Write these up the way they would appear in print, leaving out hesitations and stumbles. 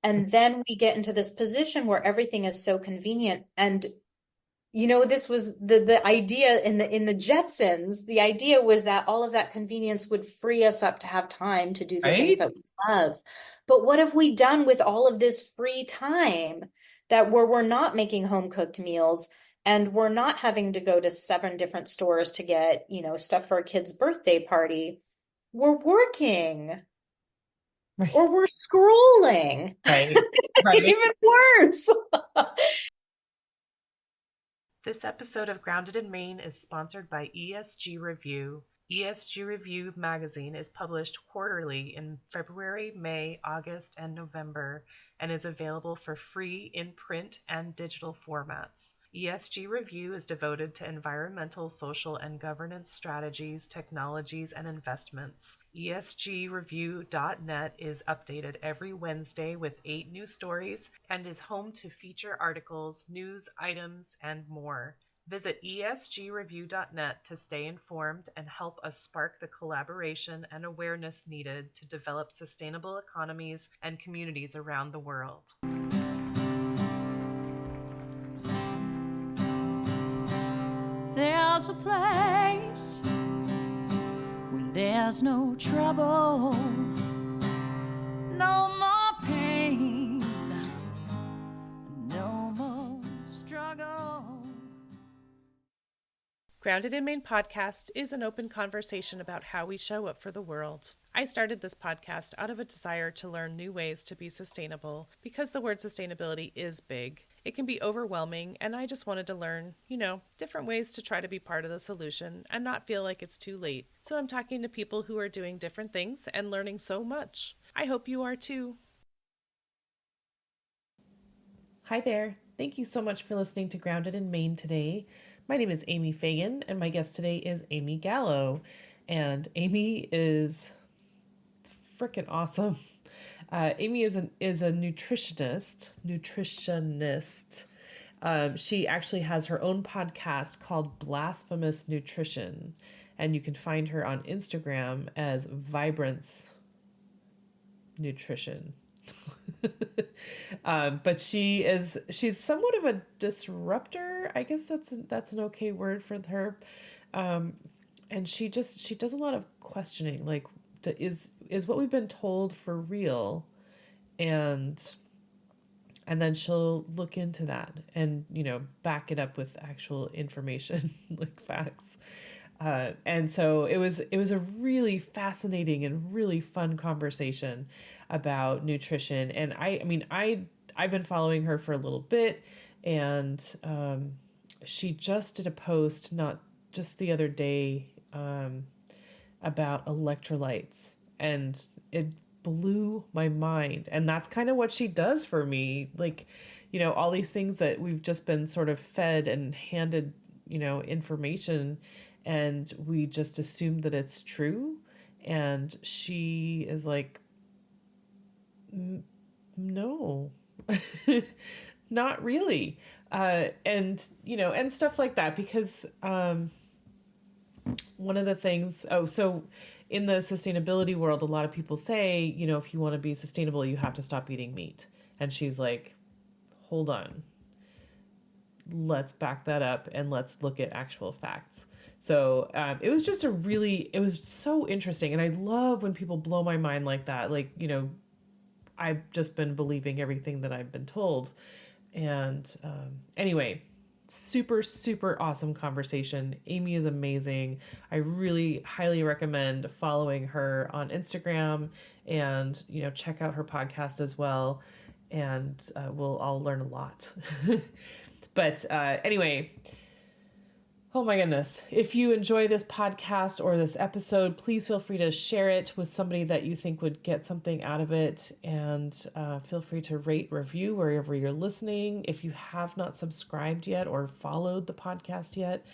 And then we get into this position where everything is so convenient. And, this was the idea in the Jetsons. The idea was that all of that convenience would free us up to have time to do the things Right? that we love. But what have we done with all of this free time that where we're not making home cooked meals and we're not having to go to 7 different stores to get, stuff for a kid's birthday party? We're working Right. or we're scrolling. Right. Right. Even worse. This episode of Grounded in Maine is sponsored by ESG Review. ESG Review magazine is published quarterly in February, May, August, and November, and is available for free in print and digital formats. ESG Review is devoted to environmental, social, and governance strategies, technologies, and investments. ESGreview.net is updated every Wednesday with 8 new stories and is home to feature articles, news items, and more. Visit esgreview.net to stay informed and help us spark the collaboration and awareness needed to develop sustainable economies and communities around the world. There's a place where there's no trouble, no more pain, no more struggle. Grounded in Maine podcast is an open conversation about how we show up for the world. I started this podcast out of a desire to learn new ways to be sustainable because the word sustainability is big. It can be overwhelming, and I just wanted to learn, different ways to try to be part of the solution and not feel like it's too late. So I'm talking to people who are doing different things and learning so much. I hope you are too. Hi there. Thank you so much for listening to Grounded in Maine today. My name is Aimee Fagan, and my guest today is Aimee Gallo. And Aimee is freaking awesome. Aimee is a nutritionist. She actually has her own podcast called Blasphemous Nutrition, and you can find her on Instagram as Vibrance Nutrition. But she's somewhat of a disruptor. I guess that's an okay word for her. And she does a lot of questioning, like, is what we've been told for real? And then she'll look into that and, back it up with actual information, like facts. And so it was a really fascinating and really fun conversation about nutrition. And I've been following her for a little bit, and she just did a post, not just the other day, about electrolytes, and it blew my mind. And that's kind of what she does for me. Like, all these things that we've just been sort of fed and handed, information, and we just assume that it's true. And she is like, no, not really. And stuff like that, because, one of the things, so in the sustainability world, a lot of people say, if you want to be sustainable, you have to stop eating meat. And she's like, hold on, let's back that up and let's look at actual facts. So it was so interesting. And I love when people blow my mind like that. Like, I've just been believing everything that I've been told. And anyway, super, super awesome conversation. Aimee is amazing. I really highly recommend following her on Instagram, and, check out her podcast as well. And we'll all learn a lot. But anyway, oh my goodness. If you enjoy this podcast or this episode, please feel free to share it with somebody that you think would get something out of it. And feel free to rate, review wherever you're listening. If you have not subscribed yet or followed the podcast yet,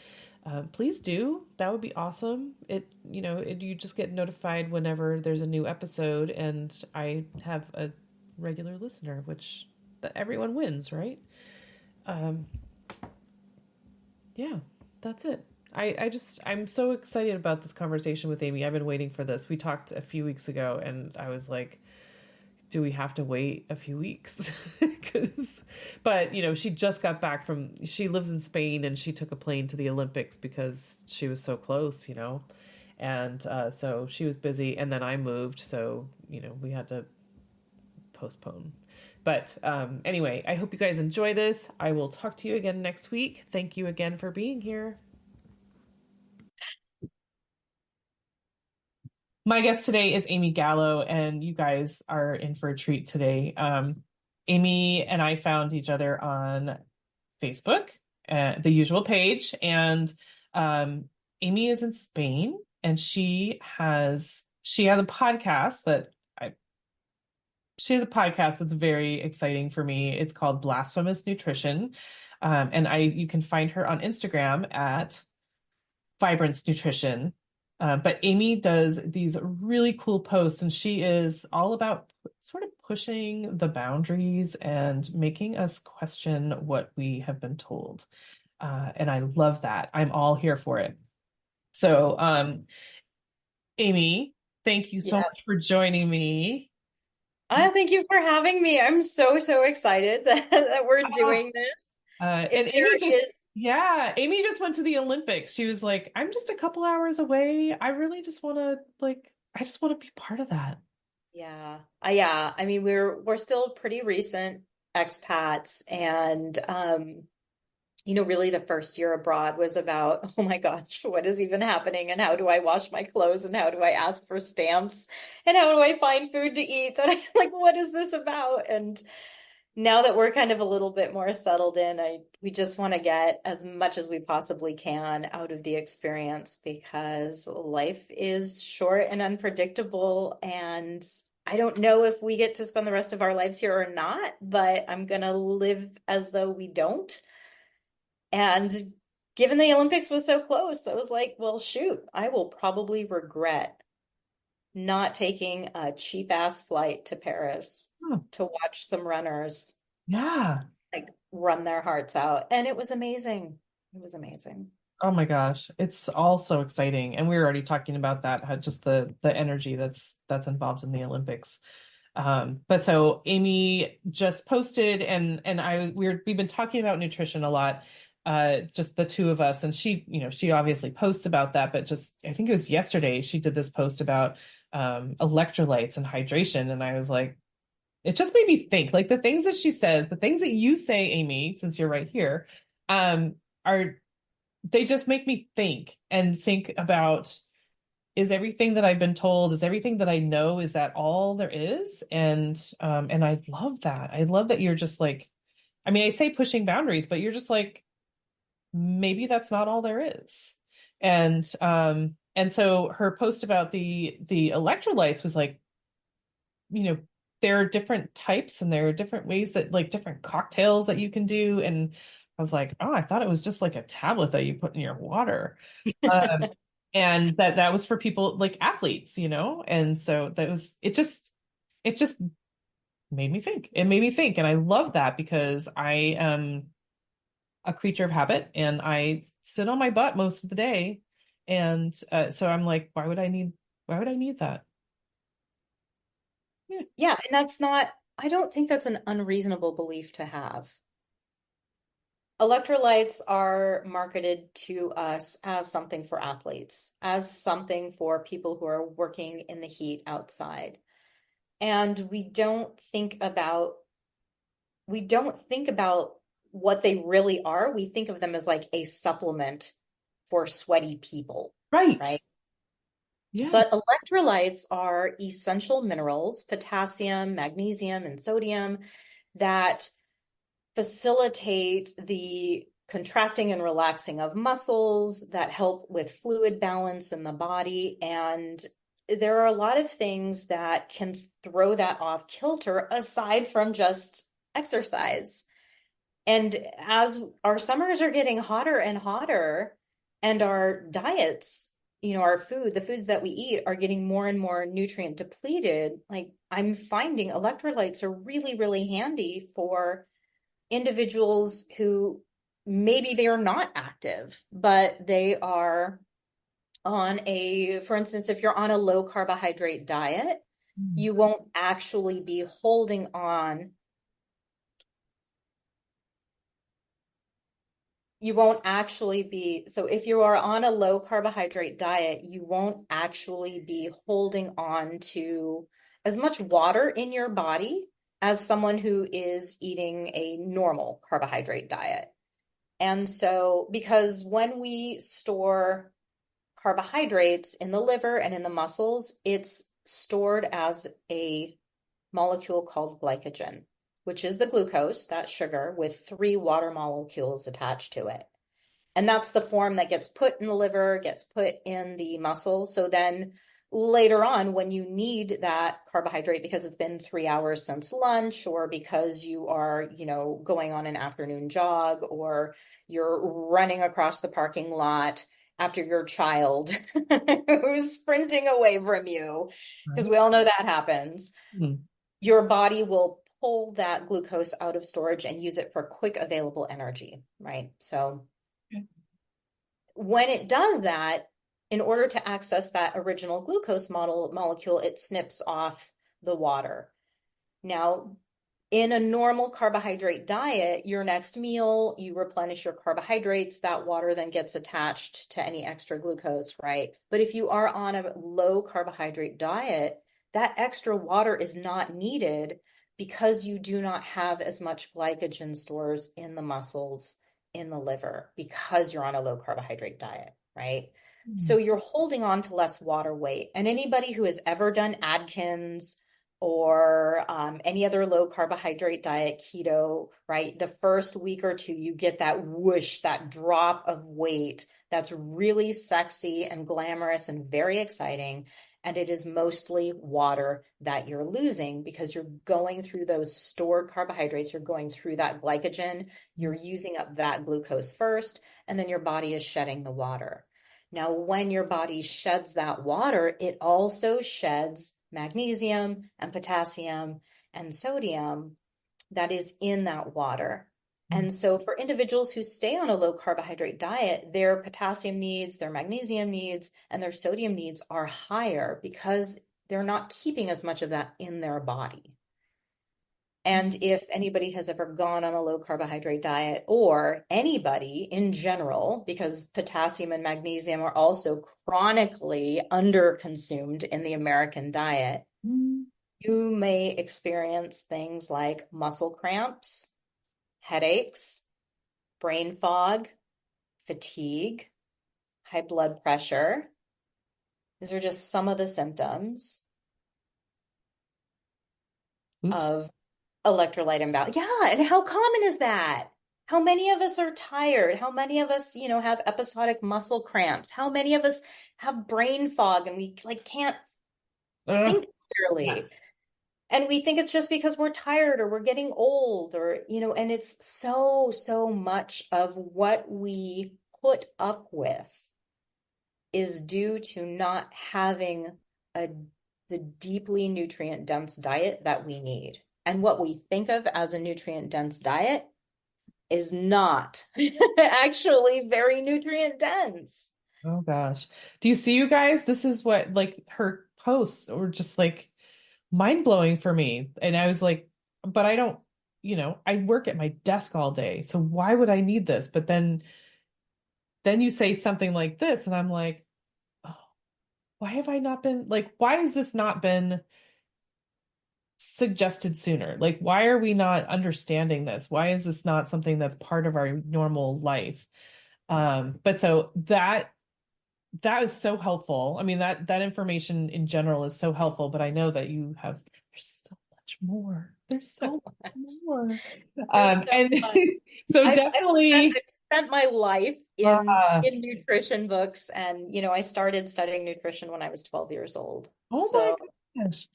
please do. That would be awesome. You just get notified whenever there's a new episode, and I have a regular listener, which everyone wins, right? Yeah. That's it. I'm so excited about this conversation with Aimee. I've been waiting for this. We talked a few weeks ago, and I was like, do we have to wait a few weeks? But she just got back she lives in Spain, and she took a plane to the Olympics because she was so close, and so she was busy, and then I moved, so we had to postpone. But anyway, I hope you guys enjoy this. I will talk to you again next week. Thank you again for being here. My guest today is Aimee Gallo, and you guys are in for a treat today. Aimee and I found each other on Facebook, the usual page, and Aimee is in Spain, and she has a podcast that's very exciting for me. It's called Blasphemous Nutrition, and you can find her on Instagram at Vibrance Nutrition. But Aimee does these really cool posts, and she is all about sort of pushing the boundaries and making us question what we have been told. And I love that. I'm all here for it. So, Aimee, thank you so much for joining me. Thank you for having me. I'm so excited that we're doing this. And Aimee just went to the Olympics. She was like, I'm just a couple hours away. I really just want to I just want to be part of that. Yeah. Yeah. I mean, we're still pretty recent expats, and really the first year abroad was about, oh my gosh, what is even happening, and how do I wash my clothes, and how do I ask for stamps, and how do I find food to eat, that I like, what is this about? And now that we're kind of a little bit more settled in, we just want to get as much as we possibly can out of the experience, because life is short and unpredictable, and I don't know if we get to spend the rest of our lives here or not, but I'm going to live as though we don't. And given the Olympics was so close, I was like, well, shoot, I will probably regret not taking a cheap ass flight to Paris to watch some runners run their hearts out. And it was amazing. It was amazing. Oh my gosh, it's all so exciting. And we were already talking about that, how just the energy that's involved in the Olympics. But so Aimee just posted, and we've been talking about nutrition a lot, just the two of us, and she obviously posts about that, but just, I think it was yesterday, she did this post about electrolytes and hydration. And I was like, it just made me think, like, the things that she says, the things that you say, Aimee, since you're right here, they just make me think about, is everything that I've been told, is everything that I know, is that all there is? And I love that. I love that you're just like, I mean, I say pushing boundaries, but you're just like, maybe that's not all there is. And so her post about the electrolytes was like, there are different types, and there are different ways that, like, different cocktails that you can do. And I was like, oh, I thought it was just like a tablet that you put in your water. And that was for people like athletes, and so it just made me think. It made me think. And I love that, because I am a creature of habit, and I sit on my butt most of the day. And so I'm like, why would I need that? Yeah. And I don't think that's an unreasonable belief to have. Electrolytes are marketed to us as something for athletes, as something for people who are working in the heat outside. And we don't think about what they really are. We think of them as like a supplement for sweaty people. Right. Yeah. But electrolytes are essential minerals, potassium, magnesium, and sodium, that facilitate the contracting and relaxing of muscles, that help with fluid balance in the body. And there are a lot of things that can throw that off kilter, aside from just exercise. And as our summers are getting hotter and hotter, and our diets, the foods that we eat are getting more and more nutrient depleted, like, I'm finding electrolytes are really, really handy for individuals who maybe they are not active, but they are for instance, if you're on a low carbohydrate diet, you won't actually be holding on. You won't actually be, so if you are on a low carbohydrate diet, you won't actually be holding on to as much water in your body as someone who is eating a normal carbohydrate diet. And so, because when we store carbohydrates in the liver and in the muscles, it's stored as a molecule called glycogen, which is the glucose, that sugar, with 3 water molecules attached to it. And that's the form that gets put in the liver, gets put in the muscle. So then later on, when you need that carbohydrate because it's been 3 hours since lunch, or because you are, going on an afternoon jog, or you're running across the parking lot after your child who's sprinting away from you, because we all know that happens, your body will pull that glucose out of storage and use it for quick available energy, right? So when it does that, in order to access that original glucose molecule, it snips off the water. Now, in a normal carbohydrate diet, your next meal, you replenish your carbohydrates, that water then gets attached to any extra glucose, right? But if you are on a low carbohydrate diet, that extra water is not needed because you do not have as much glycogen stores in the muscles, in the liver, because you're on a low carbohydrate diet, right? So you're holding on to less water weight. And anybody who has ever done Atkins or any other low carbohydrate diet, keto, right? The first week or two, you get that whoosh, that drop of weight that's really sexy and glamorous and very exciting. And it is mostly water that you're losing because you're going through those stored carbohydrates. You're going through that glycogen. You're using up that glucose first, and then your body is shedding the water. Now, when your body sheds that water, it also sheds magnesium and potassium and sodium that is in that water. And so for individuals who stay on a low carbohydrate diet, their potassium needs, their magnesium needs, and their sodium needs are higher because they're not keeping as much of that in their body. And if anybody has ever gone on a low carbohydrate diet, or anybody in general, because potassium and magnesium are also chronically underconsumed in the American diet, you may experience things like muscle cramps, headaches, brain fog, fatigue, high blood pressure. These are just some of the symptoms of electrolyte imbalance. Yeah, and how common is that? How many of us are tired? How many of us, have episodic muscle cramps? How many of us have brain fog and we can't think clearly? And we think it's just because we're tired or we're getting old, or, and it's so much of what we put up with is due to not having the deeply nutrient dense diet that we need. And what we think of as a nutrient dense diet is not actually very nutrient dense. Oh gosh. Do you see, you guys? This is what, her posts were just mind blowing for me. And I was like, but I don't, I work at my desk all day. So why would I need this? But then you say something like this, and I'm like, oh, why have I not been why has this not been suggested sooner? Why are we not understanding this? Why is this not something that's part of our normal life? But so that is so helpful. I mean, that information in general is so helpful, but I know that there's so much more. There's so much more. And so definitely I've spent my life in nutrition books, and I started studying nutrition when I was 12 years old. Oh my gosh.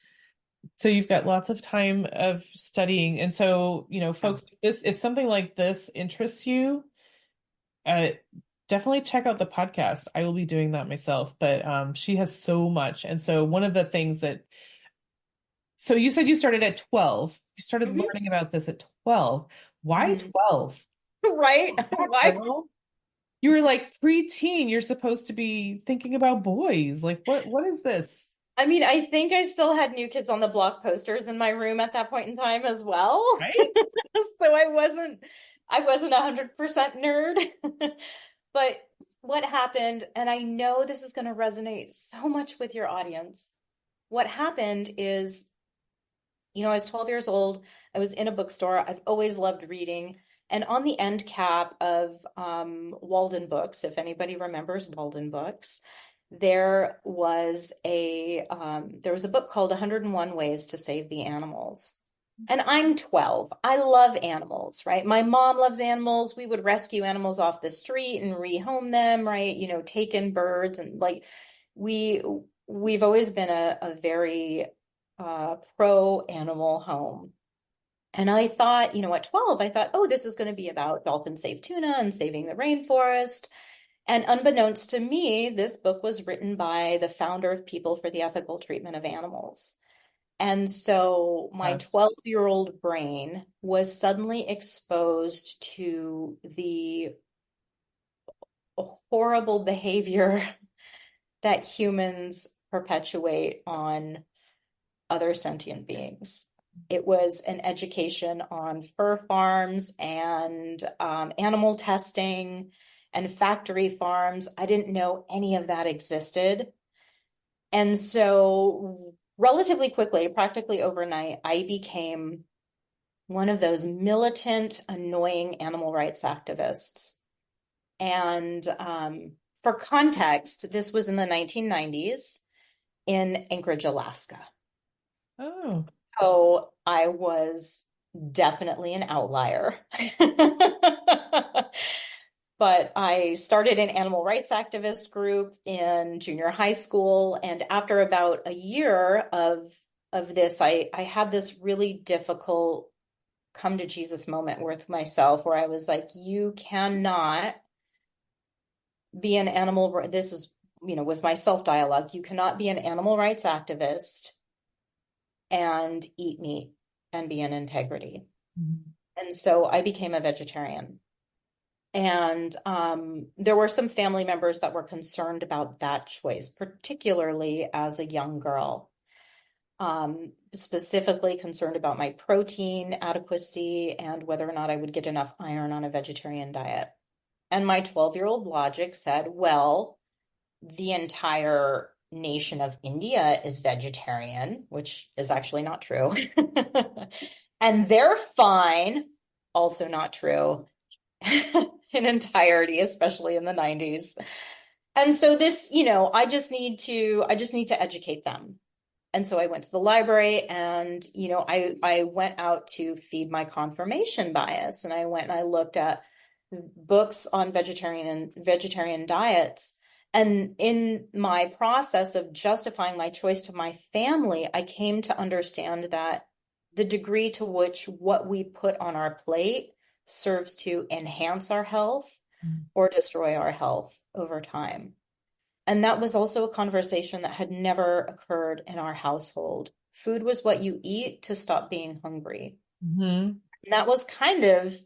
So you've got lots of time of studying. And so, folks, if something like this interests you, definitely check out the podcast. I will be doing that myself, but she has so much. And so one of the things so you said you started at 12. You started learning about this at 12. Why 12? Right? Why? You were preteen. You're supposed to be thinking about boys. What is this? I mean, I think I still had New Kids on the Block posters in my room at that point in time as well. Right? So I wasn't 100% nerd. But what happened, and I know this is going to resonate so much with your audience. What happened is, I was 12 years old. I was in a bookstore. I've always loved reading. And on the end cap of Walden Books, if anybody remembers Walden Books, there was a book called 101 Ways to Save the Animals. And I'm 12. I love animals, right? My mom loves animals. We would rescue animals off the street and rehome them, right? Take in birds, and like we've always been a very pro animal home. And I thought, at 12, I thought, oh, this is going to be about dolphin safe tuna and saving the rainforest. And unbeknownst to me, this book was written by the founder of People for the Ethical Treatment of Animals. And so my 12-year-old brain was suddenly exposed to the horrible behavior that humans perpetuate on other sentient beings. It was an education on fur farms and animal testing and factory farms. I didn't know any of that existed. And so relatively quickly, practically overnight, I became one of those militant, annoying animal rights activists. And for context, this was in the 1990s in Anchorage, Alaska. Oh. So I was definitely an outlier. But I started an animal rights activist group in junior high school. And after about a year of this, I had this really difficult come to Jesus moment with myself where I was like, you cannot be an animal. This is, was my self-dialogue. You cannot be an animal rights activist and eat meat and be in integrity. Mm-hmm. And so I became a vegetarian. And there were some family members that were concerned about that choice, particularly as a young girl, specifically concerned about my protein adequacy and whether or not I would get enough iron on a vegetarian diet. And my 12-year-old logic said, well, the entire nation of India is vegetarian, which is actually not true. And they're fine, also not true. In entirety, especially in the 90s. And so this, I just need to educate them. And so I went to the library and, I went out to feed my confirmation bias. And I went and I looked at books on vegetarian diets. And in my process of justifying my choice to my family, I came to understand that the degree to which what we put on our plate serves to enhance our health or destroy our health over time. And that was also a conversation that had never occurred in our household. Food was what you eat to stop being hungry. Mm-hmm. And that was kind of,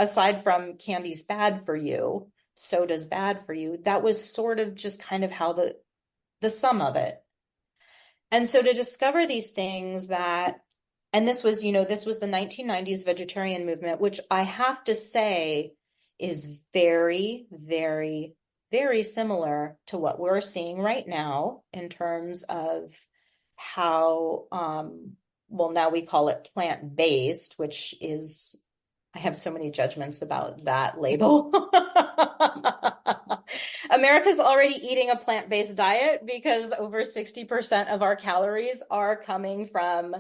aside from candy's bad for you, soda's bad for you, that was sort of just kind of how the sum of it. And so to discover these things and this was the 1990s vegetarian movement, which I have to say is very, very, very similar to what we're seeing right now in terms of how, now we call it plant-based, which is, I have so many judgments about that label. America's already eating a plant-based diet because over 60% of our calories are coming from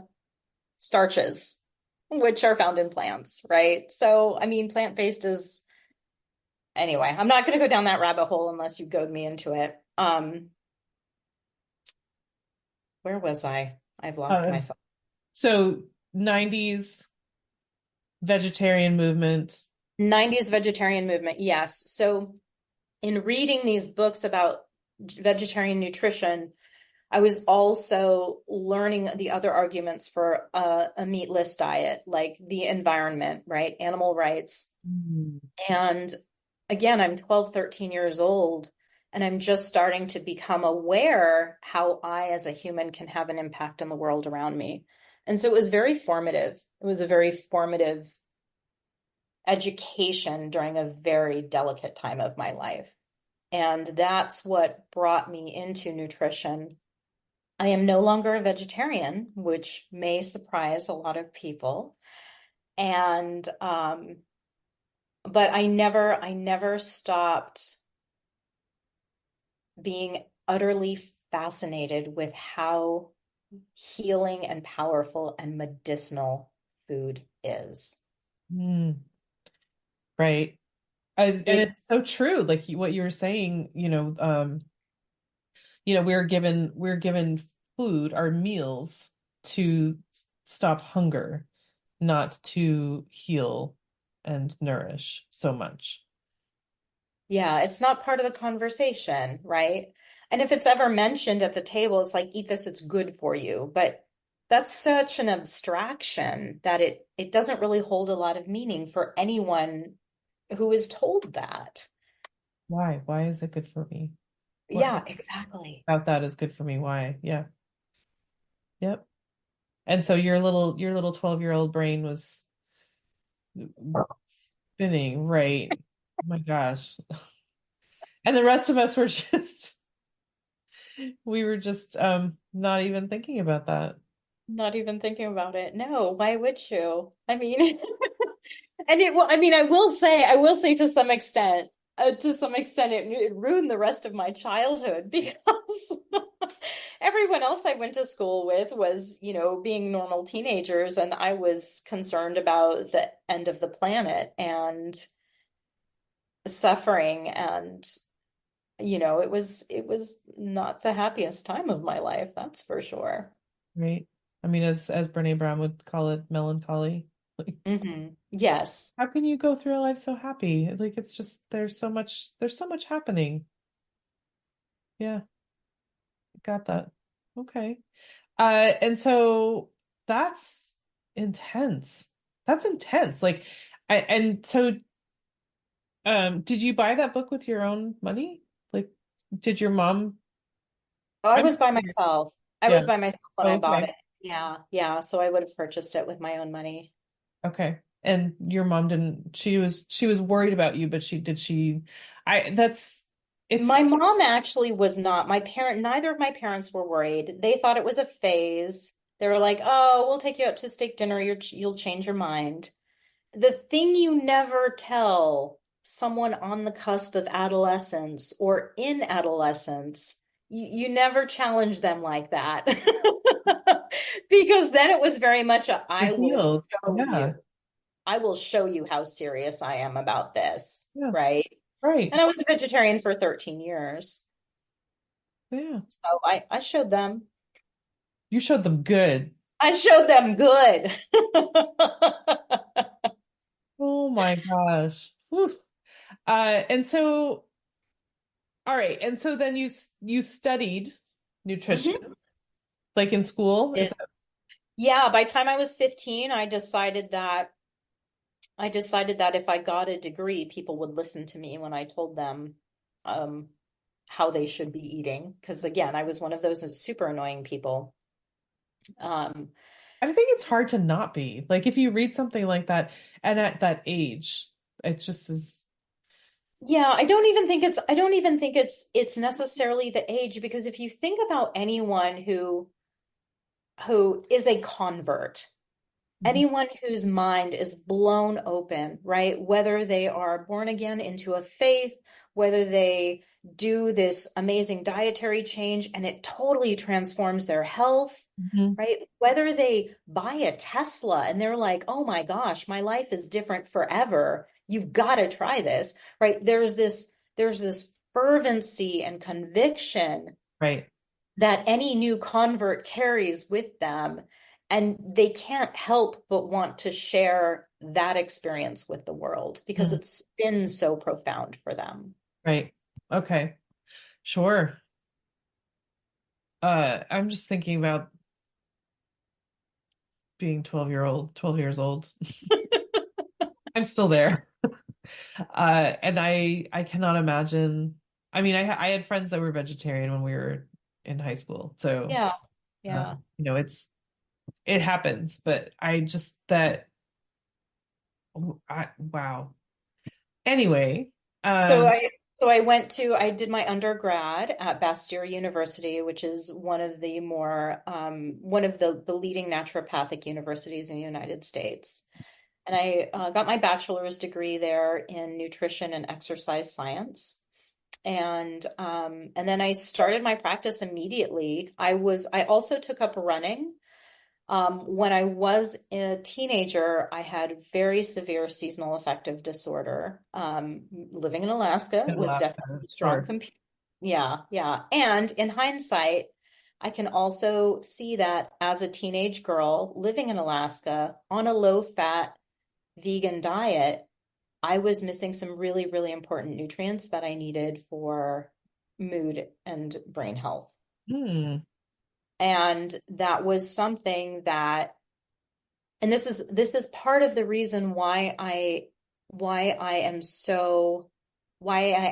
starches, which are found in plants, right? So, I mean, plant-based is, anyway, I'm not going to go down that rabbit hole unless you goad me into it. Where was I? I've lost myself. So 90s vegetarian movement. 90s vegetarian movement, yes. So in reading these books about vegetarian nutrition, I was also learning the other arguments for a meatless diet, like the environment, right? Animal rights. Mm-hmm. And again, I'm 12, 13 years old, And I'm just starting to become aware how I, as a human, can have an impact on the world around me. And so it was very formative. It was a very formative education during a very delicate time of my life. And that's what brought me into nutrition. I am no longer a vegetarian, which may surprise a lot of people. And but I never stopped being utterly fascinated with how healing and powerful and medicinal food is. Mm, right. And It, it's so true. Like what you were saying, we're given food, our meals to stop hunger, not to heal and nourish so much. yeah, it's not part of the conversation, right? And if it's ever mentioned at the table, it's like, eat this, it's good for you. But that's such an abstraction that it doesn't really hold a lot of meaning for anyone who is told that. Why? Why is it good for me? What Yeah, exactly. about that is good for me? Why? Yeah. Yep. And so your little 12-year-old brain was spinning, right? Oh my gosh. And the rest of us were just we were just not even thinking about that. Not even thinking about it. No, why would you? I mean, and it will, I mean, I will say to some extent, it ruined the rest of my childhood because everyone else I went to school with was, being normal teenagers, and I was concerned about the end of the planet and suffering, and it was not the happiest time of my life, that's for sure. Right. I mean, as Brene Brown would call it, melancholy. Like, Yes. how can you go through a life so happy? Like it's just there's so much happening. Yeah, got that. Okay. And so that's intense. That's intense. Like and so did you buy that book with your own money? Like did your mom Oh, I I'm was by myself. I yeah. was by myself when I bought Okay. it. Yeah, yeah. So I would have purchased it with my own money. Okay. And your mom didn't, she was worried about you, but I that's it's My mom actually was not. Neither of my parents were worried. They thought it was a phase. They were like, "Oh, we'll take you out to steak dinner. You'll change your mind." The thing you never tell someone on the cusp of adolescence or in adolescence, you never challenge them like that. Because then it was very much a, I will reveals. show you. Yeah. I will show you how serious I am about this, Yeah. right? Right. And I was a vegetarian for 13 years. Yeah. So I showed them. You showed them good. I showed them good. Oh my gosh. Woof. And so all right. And so then you studied nutrition Mhm. like in school. Yeah. Is that Yeah, by the time I was 15, I decided that if I got a degree, people would listen to me when I told them um, how they should be eating. Because again, I was one of those super annoying people. Um, I think it's hard to not be. Like if you read something like that and at that age, it just is yeah, I don't even think it's necessarily the age, because if you think about anyone who is a convert, Mhm. anyone whose mind is blown open, right? Whether they are born again into a faith, whether they do this amazing dietary change and it totally transforms their health, Mhm. right? Whether they buy a Tesla and they're like, oh my gosh, my life is different forever. You've got to try this, right? There's this fervency and conviction Right. that any new convert carries with them, and they can't help but want to share that experience with the world because Mm. it's been so profound for them. Right. Okay. Sure. I'm just thinking about being 12 years old. I'm still there. And I cannot imagine. I mean, I had friends that were vegetarian when we were in high school. So, Yeah. Yeah. it happens, but I just that wow. Anyway, So um, I did my undergrad at Bastyr University, which is one of the leading naturopathic universities in the United States. And I got my bachelor's degree there in nutrition and exercise science. And then I started my practice immediately. I also took up running. When I was a teenager, I had very severe seasonal affective disorder. Living in Alaska in was Alaska, definitely a of strong course. comp Yeah, yeah. And in hindsight, I can also see that as a teenage girl living in Alaska on a low-fat vegan diet, I was missing some really, really important nutrients that I needed for mood and brain health. Hmm. And that was something that, and this is part of the reason why I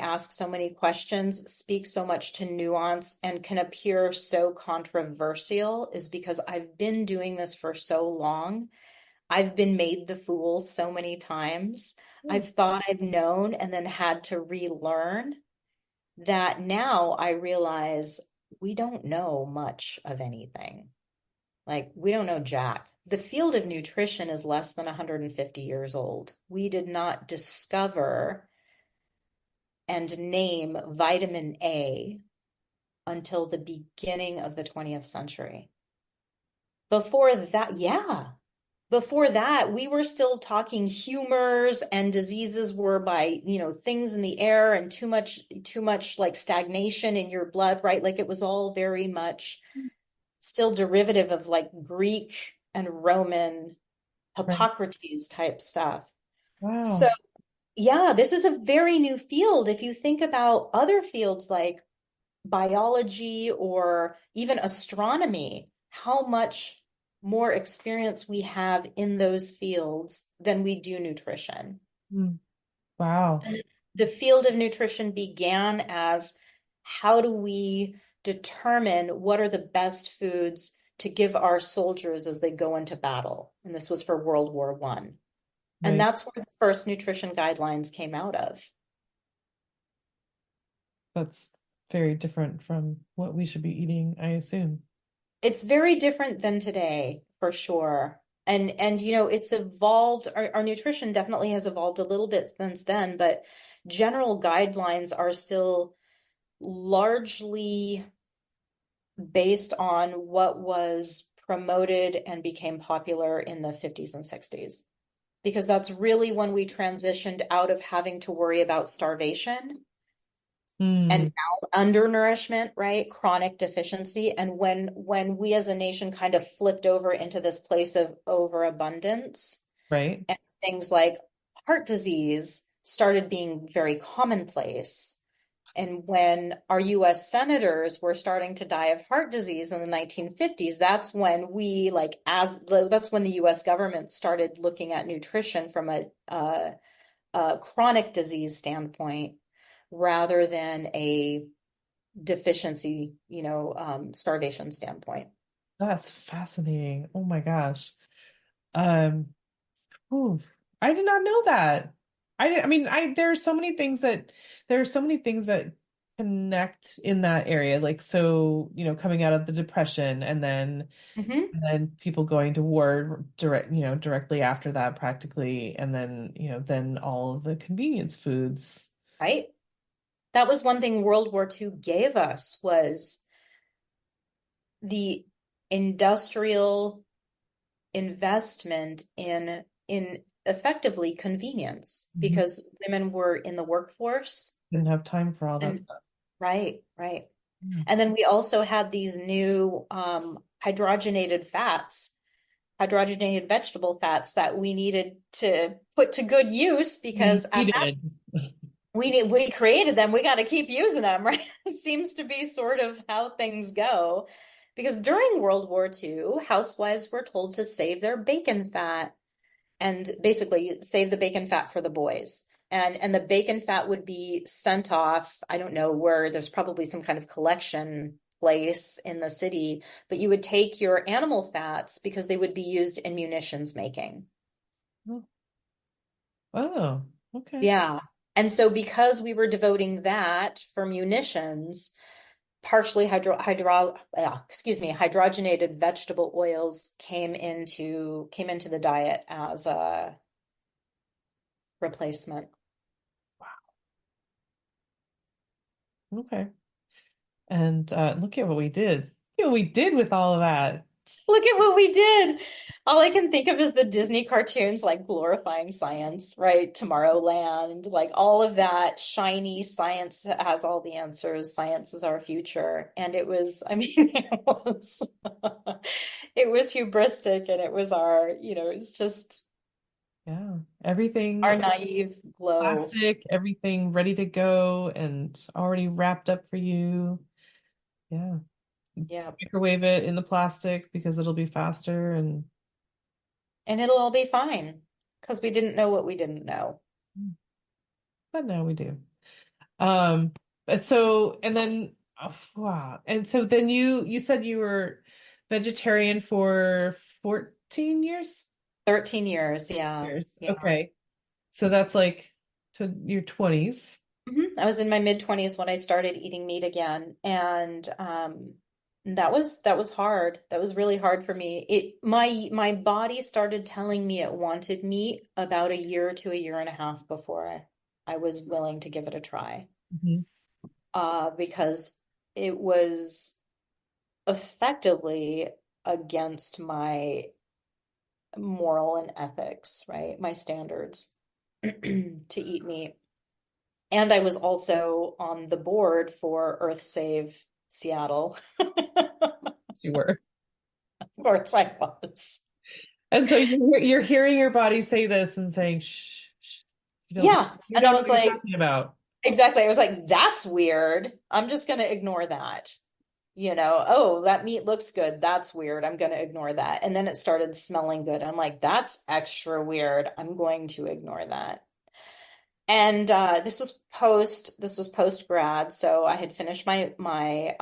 ask so many questions, speak so much to nuance, and can appear so controversial is because I've been doing this for so long. I've been made the fool so many times. I've thought I've known and then had to relearn that now I realize we don't know much of anything. Like, we don't know jack. The field of nutrition is less than 150 years old. We did not discover and name vitamin A until the beginning of the 20th century. Before that, yeah. Before that, we were still talking humors and diseases were by, things in the air and too much like stagnation in your blood, right? Like it was all very much still derivative of like Greek and Roman Right. Hippocrates type stuff. So, Wow. yeah, this is a very new field. If you think about other fields like biology or even astronomy, how much more experience we have in those fields than we do nutrition. Hmm. Wow. The field of nutrition began as how do we determine what are the best foods to give our soldiers as they go into battle? And this was for World War One. And Right. that's where the first nutrition guidelines came out of. That's very different from what we should be eating, I assume. It's very different than today, for sure. And it's evolved. Our nutrition definitely has evolved a little bit since then, but general guidelines are still largely based on what was promoted and became popular in the 50s and 60s. Because that's really when we transitioned out of having to worry about starvation Hmm. and undernourishment, right? Chronic deficiency. And when we as a nation kind of flipped over into this place of overabundance Right. and things like heart disease started being very commonplace. And when our US senators were starting to die of heart disease in the 1950s, that's when that's when the US government started looking at nutrition from a chronic disease standpoint rather than a deficiency, starvation standpoint. That's fascinating. Oh my gosh. Um, Ooh, I did not know that. I mean, there are so many things that connect in that area. Like, so, coming out of the depression Hmm. and then people going to war directly after that practically. And then, then all of the convenience foods. Right? That was one thing World War II gave us was the industrial investment in effectively convenience Mhm. because women were in the workforce Didn't have time for all that and stuff. right, right. Yeah. And then we also had these new hydrogenated vegetable fats that we needed to put to good use because at that Needed. we created them, we got to keep using them, right? It seems to be sort of how things go. Because during World War II, housewives were told to save their bacon fat and basically save the bacon fat for the boys. And the bacon fat would be sent off. I don't know where, there's probably some kind of collection place in the city, but you would take your animal fats because they would be used in munitions making. Oh, okay. Yeah. And so because we were devoting that for munitions, partially hydrogenated vegetable oils came into the diet as a replacement. Okay. And look at what we did. Look at what we did with all of that. Look at what we did. All I can think of is the Disney cartoons like glorifying science, right? Tomorrowland, like all of that shiny science has all the answers. Science is our future. And it was, I mean, it was hubristic and it was it's just Yeah. our Everything naive glow. plastic, everything ready to go and already wrapped up for you. Yeah. Yeah. Microwave it in the plastic because it'll be faster and And it'll all be fine because we didn't know what we didn't know. but now we do. But so and then oh, wow. And so then you said you were vegetarian for 14 years? 13 years. Yeah. Years. Yeah. Okay. So that's like to your 20s. I was in my mid-20s when I started eating meat again, and that was hard. That was really hard for me. My body started telling me it wanted meat about a year to a year and a half before I was willing to give it a try. Mhm. Because it was effectively against my moral and ethics, right? My standards to eat meat. And I was also on the board for Earth Save Seattle. Yes, you were. Of course I was. And so you're hearing your body say this and saying, shh, shh, Yeah. you And I don't know was what you're like, talking about. exactly. I was like, that's weird. I'm just going to ignore that. Oh, that meat looks good. That's weird. I'm going to ignore that. And then it started smelling good. I'm like, that's extra weird. I'm going to ignore that. And this was post grad, so I had finished my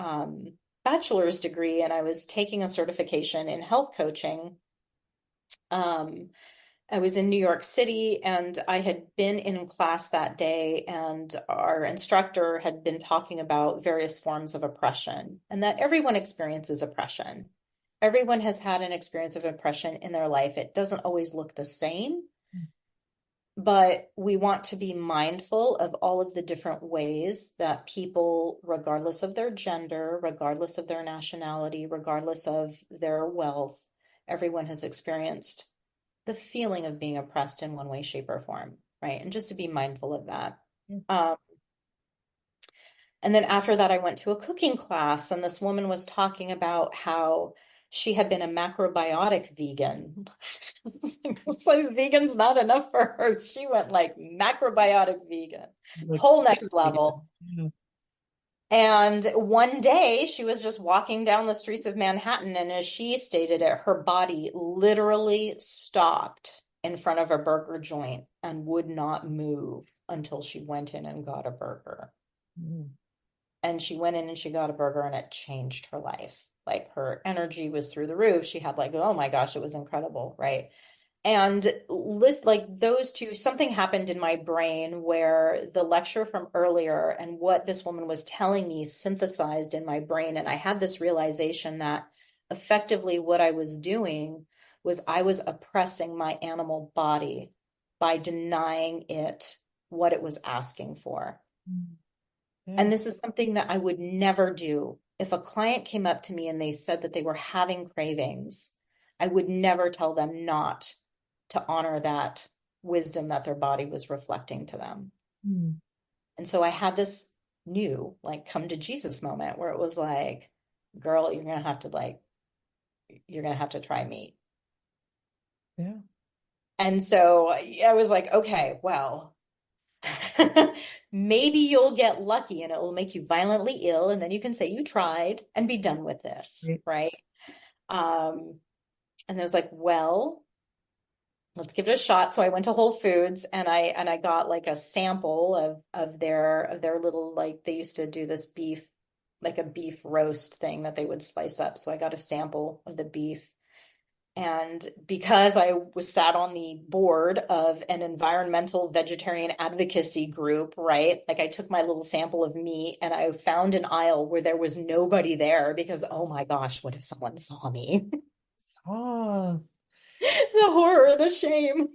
bachelor's degree, and I was taking a certification in health coaching. Um, I was in New York City, and I had been in class that day, and our instructor had been talking about various forms of oppression, and that everyone experiences oppression. Everyone has had an experience of oppression in their life. It doesn't always look the same. But we want to be mindful of all of the different ways that people, regardless of their gender, regardless of their nationality, regardless of their wealth, everyone has experienced the feeling of being oppressed in one way, shape, or form, right? And just to be mindful of that. Um, and then after that, I went to a cooking class, and this woman was talking about how she had been a macrobiotic vegan. It's like vegan's not enough for her. She went like macrobiotic vegan, Like, whole next level. yeah. And one day she was just walking down the streets of Manhattan, and as she stated it, her body literally stopped in front of a burger joint and would not move until she went in and got a burger. Mm. And she went in and she got a burger, and it changed her life. Like her energy was through the roof. She had like, oh my gosh, it was incredible, right? And like those two, something happened in my brain where the lecture from earlier and what this woman was telling me synthesized in my brain. And I had this realization that effectively what I was doing was I was oppressing my animal body by denying it what it was asking for. Yeah. And this is something that I would never do. If a client came up to me and they said that they were having cravings, I would never tell them not to honor that wisdom that their body was reflecting to them. Mm. And so I had this new, like, come to Jesus moment where it was like, girl, you're going to have to try meat. Yeah. And so I was like, okay, well, maybe you'll get lucky and it will make you violently ill, and then you can say you tried and be done with this, right? And I was like, well, let's give it a shot. So I went to Whole Foods and I got like a sample of their little, like they used to do this beef, like a beef roast thing that they would slice up. So I got a sample of the beef. And because I was sat on the board of an environmental vegetarian advocacy group, right? Like I took my little sample of meat and I found an aisle where there was nobody there because, oh my gosh, what if someone saw me? Oh, The horror, the shame.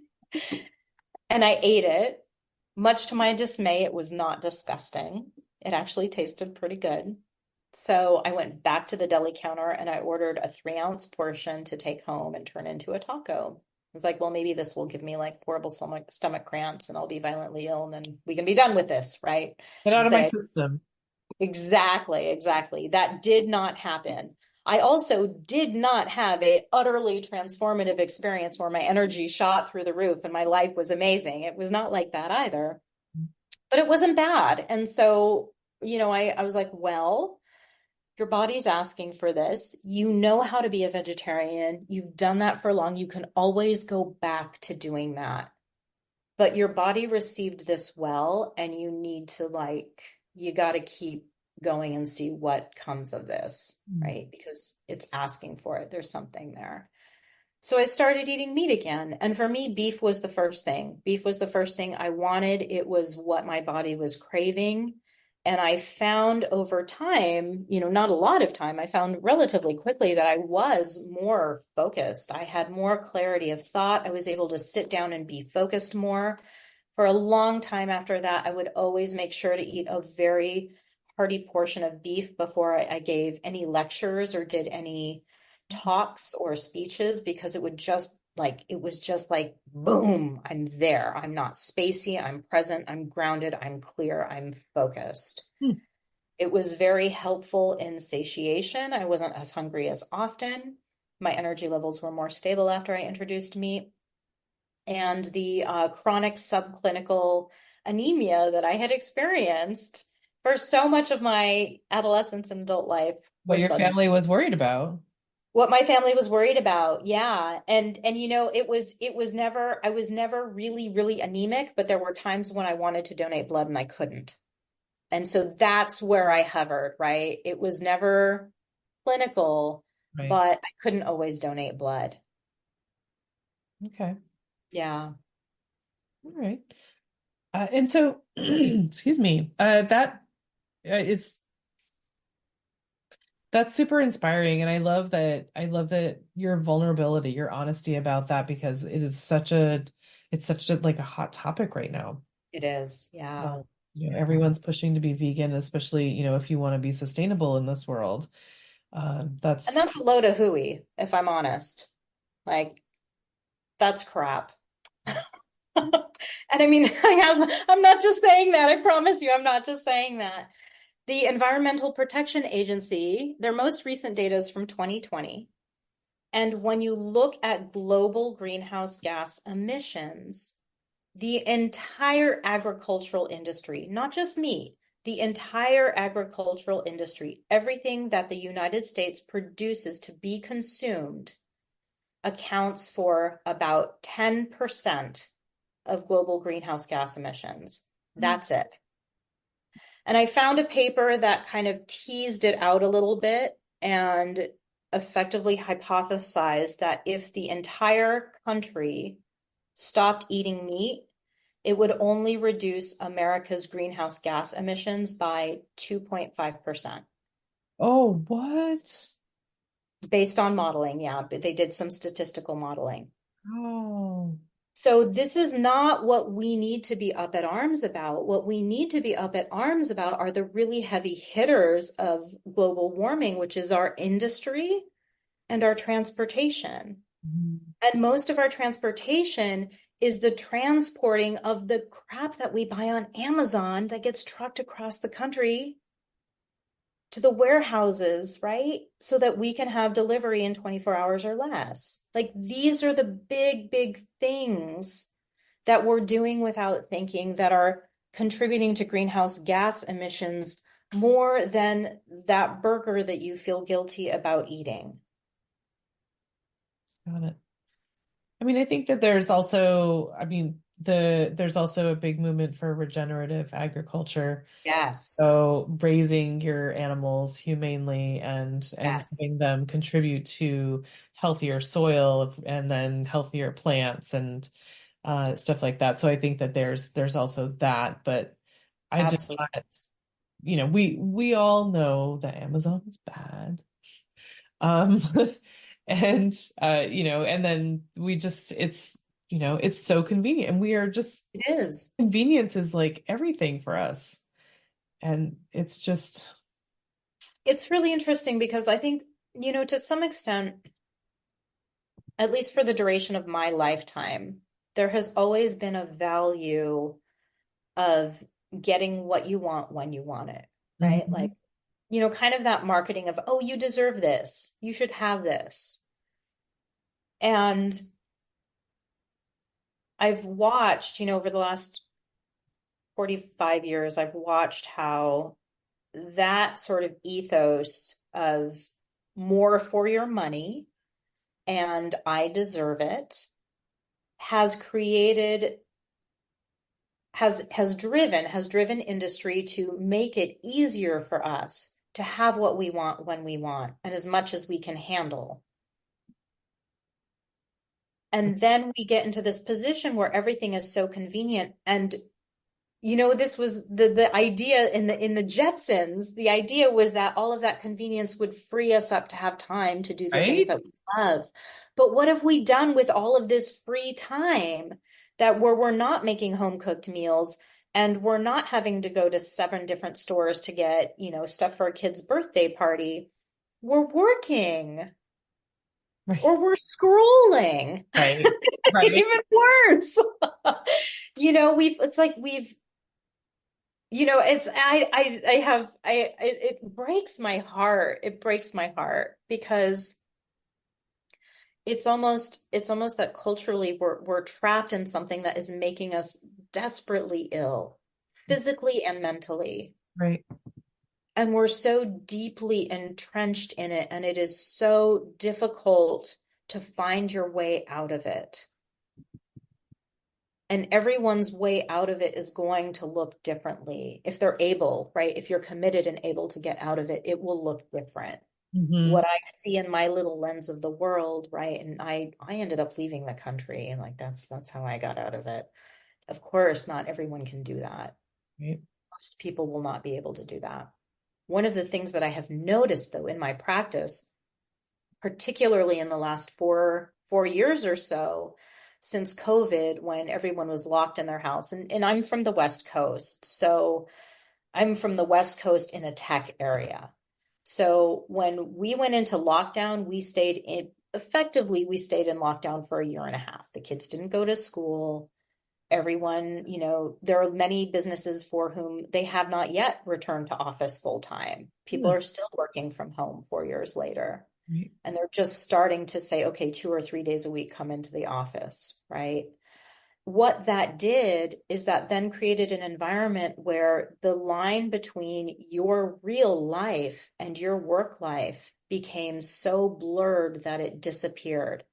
And I ate it. Much to my dismay, it was not disgusting. It actually tasted pretty good. So I went back to the deli counter and I ordered a 3-ounce portion to take home and turn into a taco. I was like, well, maybe this will give me like horrible stomach cramps and I'll be violently ill and then we can be done with this, right? get out And of my say, system. exactly, exactly. That did not happen. I also did not have a utterly transformative experience where my energy shot through the roof and my life was amazing. It was not like that either, but it wasn't bad. And so, I was like, well, your body's asking for this. You know how to be a vegetarian. You've done that for long. You can always go back to doing that. But your body received this well, and you need to you got to keep going and see what comes of this, right? Because it's asking for it. There's something there. So I started eating meat again. And for me, beef was the first thing. Beef was the first thing I wanted. It was what my body was craving. And I found over time, not a lot of time, I found relatively quickly that I was more focused. I had more clarity of thought. I was able to sit down and be focused more. For a long time after that, I would always make sure to eat a very hearty portion of beef before I gave any lectures or did any talks or speeches because it was just like, boom, I'm there. I'm not spacey. I'm present. I'm grounded. I'm clear. I'm focused. It was very helpful in satiation. I wasn't as hungry as often. My energy levels were more stable after I introduced meat. And the chronic subclinical anemia that I had experienced for so much of my adolescence and adult life What was your suddenly family was worried about. what my family was worried about. Yeah. And I was never really, really anemic, but there were times when I wanted to donate blood and I couldn't. And so that's where I hovered, right? It was never clinical, Right. but I couldn't always donate blood. Okay. Yeah. All right. And so, excuse me, is that's super inspiring, and I love that your vulnerability, your honesty about that, because it's such a like a hot topic right now. It is. Yeah. Everyone's pushing to be vegan, especially, if you want to be sustainable in this world. And That's that's a load of hooey, if I'm honest. Like, that's crap. And I mean, I'm not just saying that. I promise you, I'm not just saying that. The Environmental Protection Agency, their most recent data is from 2020. And when you look at global greenhouse gas emissions, the entire agricultural industry, not just meat, the entire agricultural industry, everything that the United States produces to be consumed accounts for about 10% of global greenhouse gas emissions. That's it. And I found a paper that kind of teased it out a little bit and effectively hypothesized that if the entire country stopped eating meat, it would only reduce America's greenhouse gas emissions by 2.5%. Oh, what? Based on modeling, yeah, but they did some statistical modeling. Oh, So this is not what we need to be up at arms about. What we need to be up at arms about are the really heavy hitters of global warming, which is our industry and our transportation. And most of our transportation is the transporting of the crap that we buy on Amazon that gets trucked across the country to the warehouses, right? So that we can have delivery in 24 hours or less. Like these are the big, big things that we're doing without thinking that are contributing to greenhouse gas emissions more than that burger that you feel guilty about eating. got it. I mean, I think that there's also, I mean, there's also a big movement for regenerative agriculture. Yes. So raising your animals humanely and Yes. having them contribute to healthier soil and then healthier plants and stuff like that. So I think that there's also that, but I just Absolutely. thought, we all know that Amazon is bad. Um, and and then we just it's so convenient, and we are just It is. convenience is like everything for us, and it's just It's really interesting because I think, to some extent, at least for the duration of my lifetime, there has always been a value of getting what you want when you want it, right? Like, Mhm. kind of that marketing of, oh, you deserve this, you should have this. And I've watched, over the last 45 years, I've watched how that sort of ethos of more for your money and I deserve it has created has driven industry to make it easier for us to have what we want when we want and as much as we can handle. And then we get into this position where everything is so convenient. And this was the idea in the Jetsons. The idea was that all of that convenience would free us up to have time to do the things Right? that we love. But what have we done with all of this free time that where we're not making home cooked meals and we're not having to go to 7 different stores to get, stuff for a kid's birthday party? We're working Right. or we're scrolling. Right. Right. Even worse. It's like it's I have it breaks my heart. It breaks my heart because it's almost that culturally we're trapped in something that is making us desperately ill, physically and mentally. Right. And we're so deeply entrenched in it, and it is so difficult to find your way out of it. And everyone's way out of it is going to look differently. If they're able, right? If you're committed and able to get out of it, it will look different. Hmm. What I see in my little lens of the world, right? And I ended up leaving the country, and like that's how I got out of it. Of course, not everyone can do that. Right. Most people will not be able to do that. One of the things that I have noticed though in my practice, particularly in the last four years or so, since COVID, when everyone was locked in their house, and I'm from the West Coast, so I'm from the West Coast in a tech area. So when we went into lockdown, we stayed in lockdown for a year and a half. The kids didn't go to school. Everyone, there are many businesses for whom they have not yet returned to office full time. People Yeah. are still working from home 4 years later. Right. And they're just starting to say, okay, 2 or 3 days a week, come into the office, right? What that did is that then created an environment where the line between your real life and your work life became so blurred that it disappeared.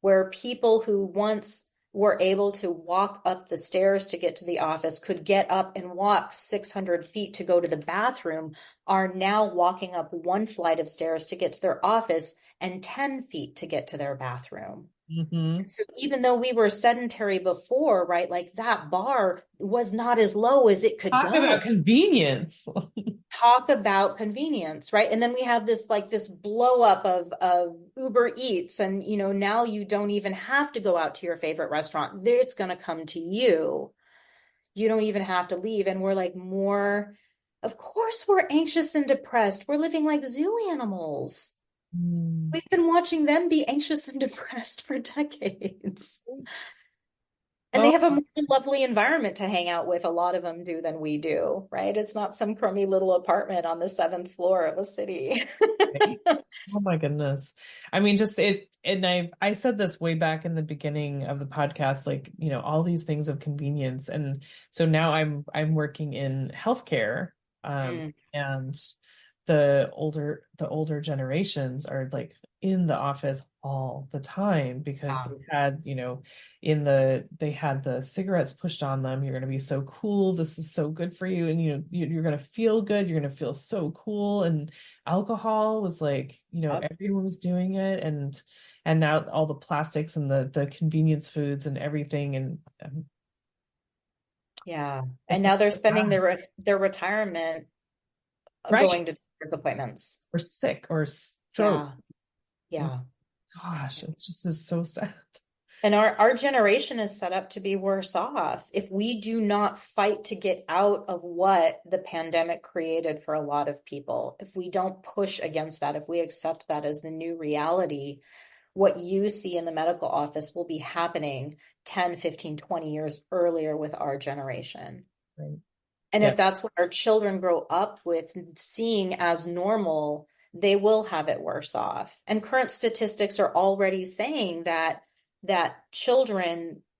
Where people who once were able to walk up the stairs to get to the office could get up and walk 600 feet to go to the bathroom are now walking up one flight of stairs to get to their office and 10 feet to get to their bathroom. Hmm. So even though we were sedentary before, right, like that bar was not as low as it could Talk go. about convenience. Talk about convenience, right? And then we have this blow up of Uber Eats, and now you don't even have to go out to your favorite restaurant. It's going to come to you. You don't even have to leave. And we're like of course we're anxious and depressed. We're living like zoo animals. Mm. We've been watching them be anxious and depressed for decades. And they Well, have a more lovely environment to hang out with, a lot of them do, than we do, right? It's not some crummy little apartment on the 7th floor of a city. right. Oh my goodness. I mean, just it, and I said this way back in the beginning of the podcast, like, all these things of convenience. And so now I'm working in healthcare, Mm. and the older generations are like in the office all the time because Wow. they had, they had the cigarettes pushed on them. You're going to be so cool. This is so good for you. And, you're going to feel good. You're going to feel so cool. And alcohol was like, Yep. everyone was doing it. And now all the plastics and the convenience foods and everything. And Yeah. it's And not now they're so spending bad. their retirement Right. going to doctor's appointments. Or sick or stroke. Yeah. Yeah. Gosh, it just is so sad. And our generation is set up to be worse off if we do not fight to get out of what the pandemic created for a lot of people. If we don't push against that, if we accept that as the new reality, what you see in the medical office will be happening 10, 15, 20 years earlier with our generation. Right. And if Yep. that's what our children grow up with, seeing as normal, they will have it worse off. And current statistics are already saying that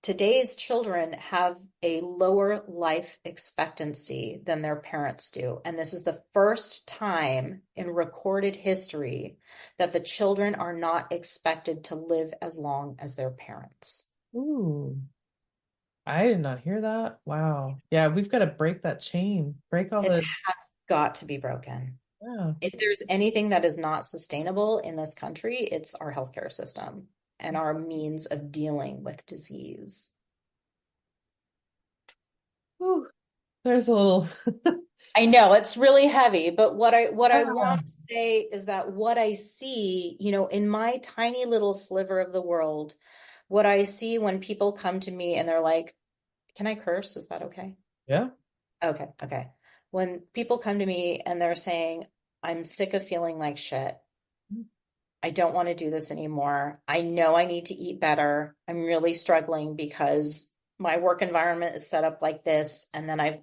today's children have a lower life expectancy than their parents do. And this is the first time in recorded history that the children are not expected to live as long as their parents. Ooh, I did not hear that. Wow. Yeah, we've got to break that chain. Break all It the, has got to be broken. yeah. If there's anything that is not sustainable in this country, it's our healthcare system and our means of dealing with disease. Ooh, there's a little, I know it's really heavy, but what I yeah. want to say is that what I see, in my tiny little sliver of the world, what I see when people come to me and they're like, "Can I curse? Is that okay?" Yeah. Okay, okay. When people come to me and they're saying, "I'm sick of feeling like shit. I don't want to do this anymore. I know I need to eat better. I'm really struggling because my work environment is set up like this. And then I've,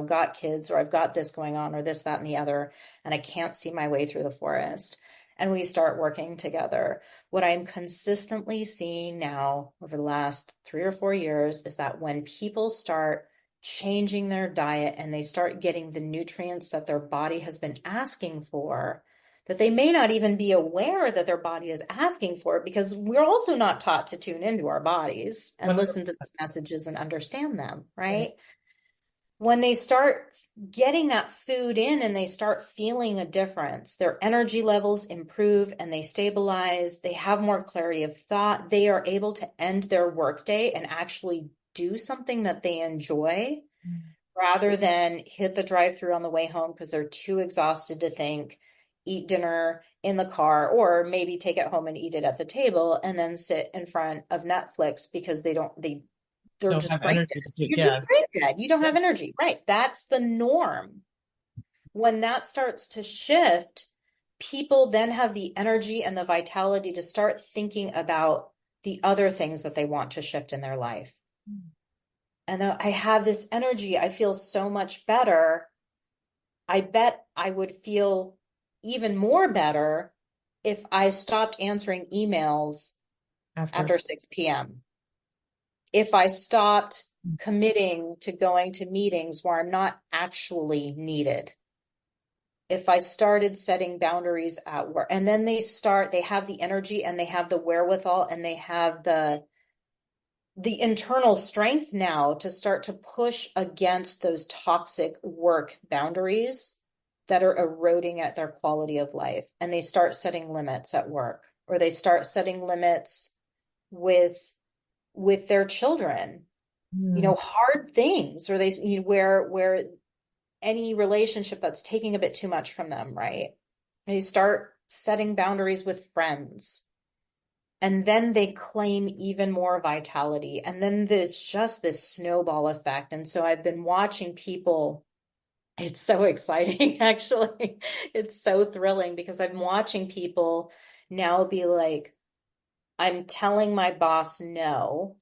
got kids or I've got this going on or this, that, and the other, and I can't see my way through the forest." And we start working together. What I'm consistently seeing now over the last 3 or 4 years is that when people start changing their diet and they start getting the nutrients that their body has been asking for, that they may not even be aware that their body is asking for it because we're also not taught to tune into our bodies and listen to 100%. those messages and understand them, Right. right? When they start getting that food in and they start feeling a difference, their energy levels improve and they stabilize, they have more clarity of thought, they are able to end their workday and actually do something that they enjoy rather than hit the drive-through on the way home because they're too exhausted to think, eat dinner in the car, or maybe take it home and eat it at the table and then sit in front of Netflix because they're Don't just have brain energy dead. to do, You're just yeah. brain dead. You don't have energy. Right. That's the norm. When that starts to shift, people then have the energy and the vitality to start thinking about the other things that they want to shift in their life. And I have this energy. I feel so much better. I bet I would feel even more better if I stopped answering emails After. after 6 p.m. If I stopped committing to going to meetings where I'm not actually needed. If I started setting boundaries at work, and then they have the energy and they have the wherewithal and they have the internal strength now to start to push against those toxic work boundaries that are eroding at their quality of life. And they start setting limits at work, or they start setting limits with their children, hard things, or where any relationship that's taking a bit too much from them, right? They start setting boundaries with friends. And then they claim even more vitality. And then there's just this snowball effect. And so I've been watching people. It's so exciting, actually. It's so thrilling because I'm watching people now be like, "I'm telling my boss no.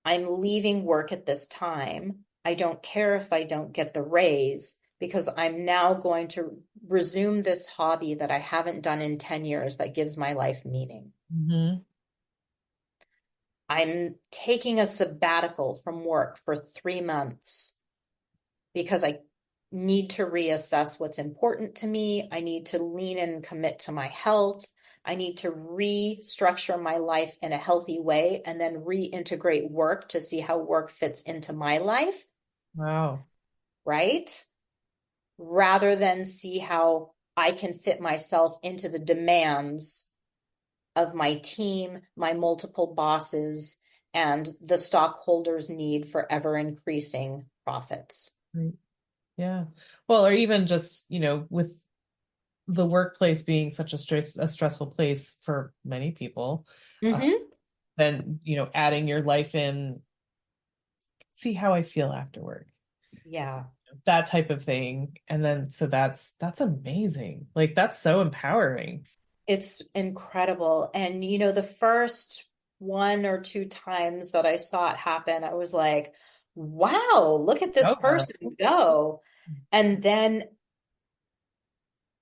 I'm leaving work at this time. I don't care if I don't get the raise because I'm now going to resume this hobby that I haven't done in 10 years that gives my life meaning. Mm-hmm. I'm taking a sabbatical from work for 3 months because I need to reassess what's important to me. I need to lean in and commit to my health. I need to restructure my life in a healthy way and then reintegrate work to see how work fits into my life, Wow. right? Rather than see how I can fit myself into the demands of my team, my multiple bosses, and the stockholders' need for ever increasing profits. Right. Yeah. Well, or even just, with the workplace being such a stressful place for many people, Mm-hmm. then, adding your life in, see how I feel after work, Yeah. that type of thing. And then, so that's amazing. Like, that's so empowering. It's incredible. And, the first one or two times that I saw it happen, I was like, wow, look at this Yeah. person go. And then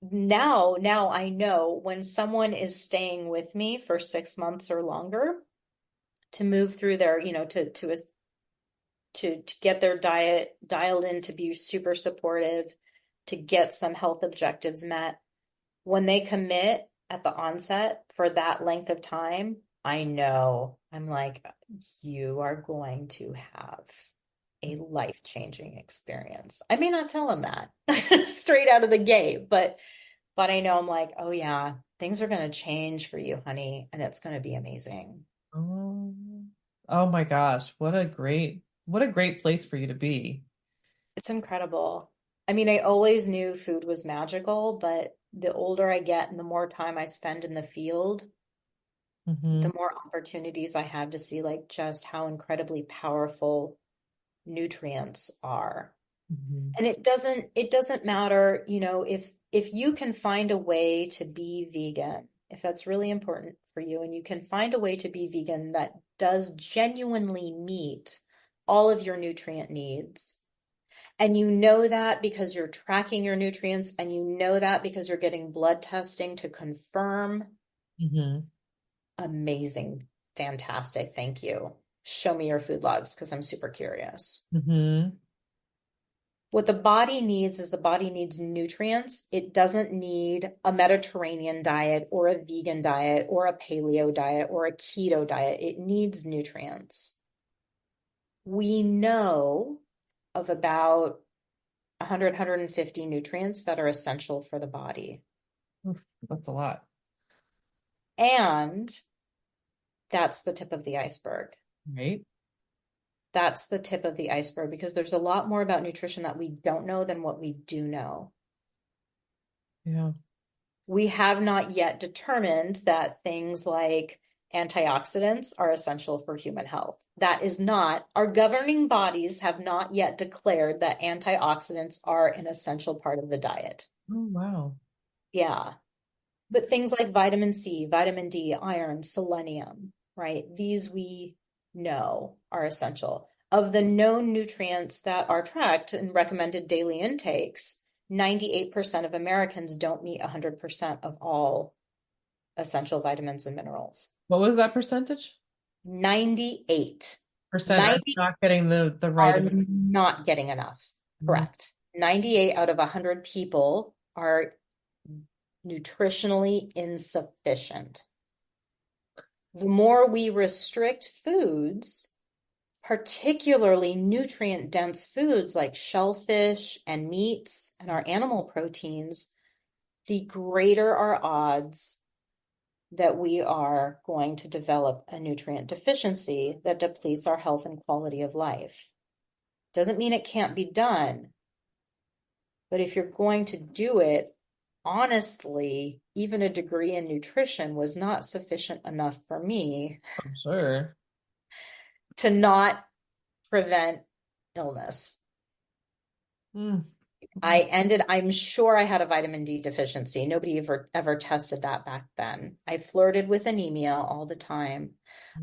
now I know when someone is staying with me for 6 months or longer to move through their, to get their diet dialed in, to be super supportive, to get some health objectives met. When they commit at the onset for that length of time, I know I'm like, you are going to have a life-changing experience. I may not tell them that straight out of the gate, but I know I'm like, oh yeah, things are going to change for you, honey, and it's going to be amazing. Oh, oh my gosh, what a great place for you to be. It's incredible. I mean, I always knew food was magical, but the older I get and the more time I spend in the field, Hmm. the more opportunities I have to see like just how incredibly powerful nutrients are. Hmm. And it doesn't matter, if you can find a way to be vegan, if that's really important for you, and you can find a way to be vegan that does genuinely meet all of your nutrient needs. And you know that because you're tracking your nutrients, and you know that because you're getting blood testing to confirm. Hmm. Amazing, fantastic, thank you. Show me your food logs because I'm super curious. Hmm. What the body needs is the body needs nutrients. It doesn't need a Mediterranean diet or a vegan diet or a paleo diet or a keto diet. It needs nutrients. We know of about 100, 150 nutrients that are essential for the body. That's a lot, And that's the tip of the iceberg. right? That's the tip of the iceberg because there's a lot more about nutrition that we don't know than what we do know. Yeah. We have not yet determined that things like antioxidants are essential for human health. That is not, our governing bodies have not yet declared that antioxidants are an essential part of the diet. Oh, wow. Yeah. But things like vitamin C, vitamin D, iron, selenium, right? These we know are essential. Of the known nutrients that are tracked and recommended daily intakes, 98% of Americans don't meet 100% of all essential vitamins and minerals. What was that percentage? 98. Percent are 90 not getting the right are amount. not getting enough. Mm. Correct. 98 out of 100 people are nutritionally insufficient. The more we restrict foods, particularly nutrient dense foods like shellfish and meats and our animal proteins, the greater our odds that we are going to develop a nutrient deficiency that depletes our health and quality of life. Doesn't mean it can't be done, but if you're going to do it, honestly, even a degree in nutrition was not sufficient enough for me I'm sure. to not prevent illness. Mm. I'm sure I had a vitamin D deficiency. Nobody ever tested that back then. I flirted with anemia all the time.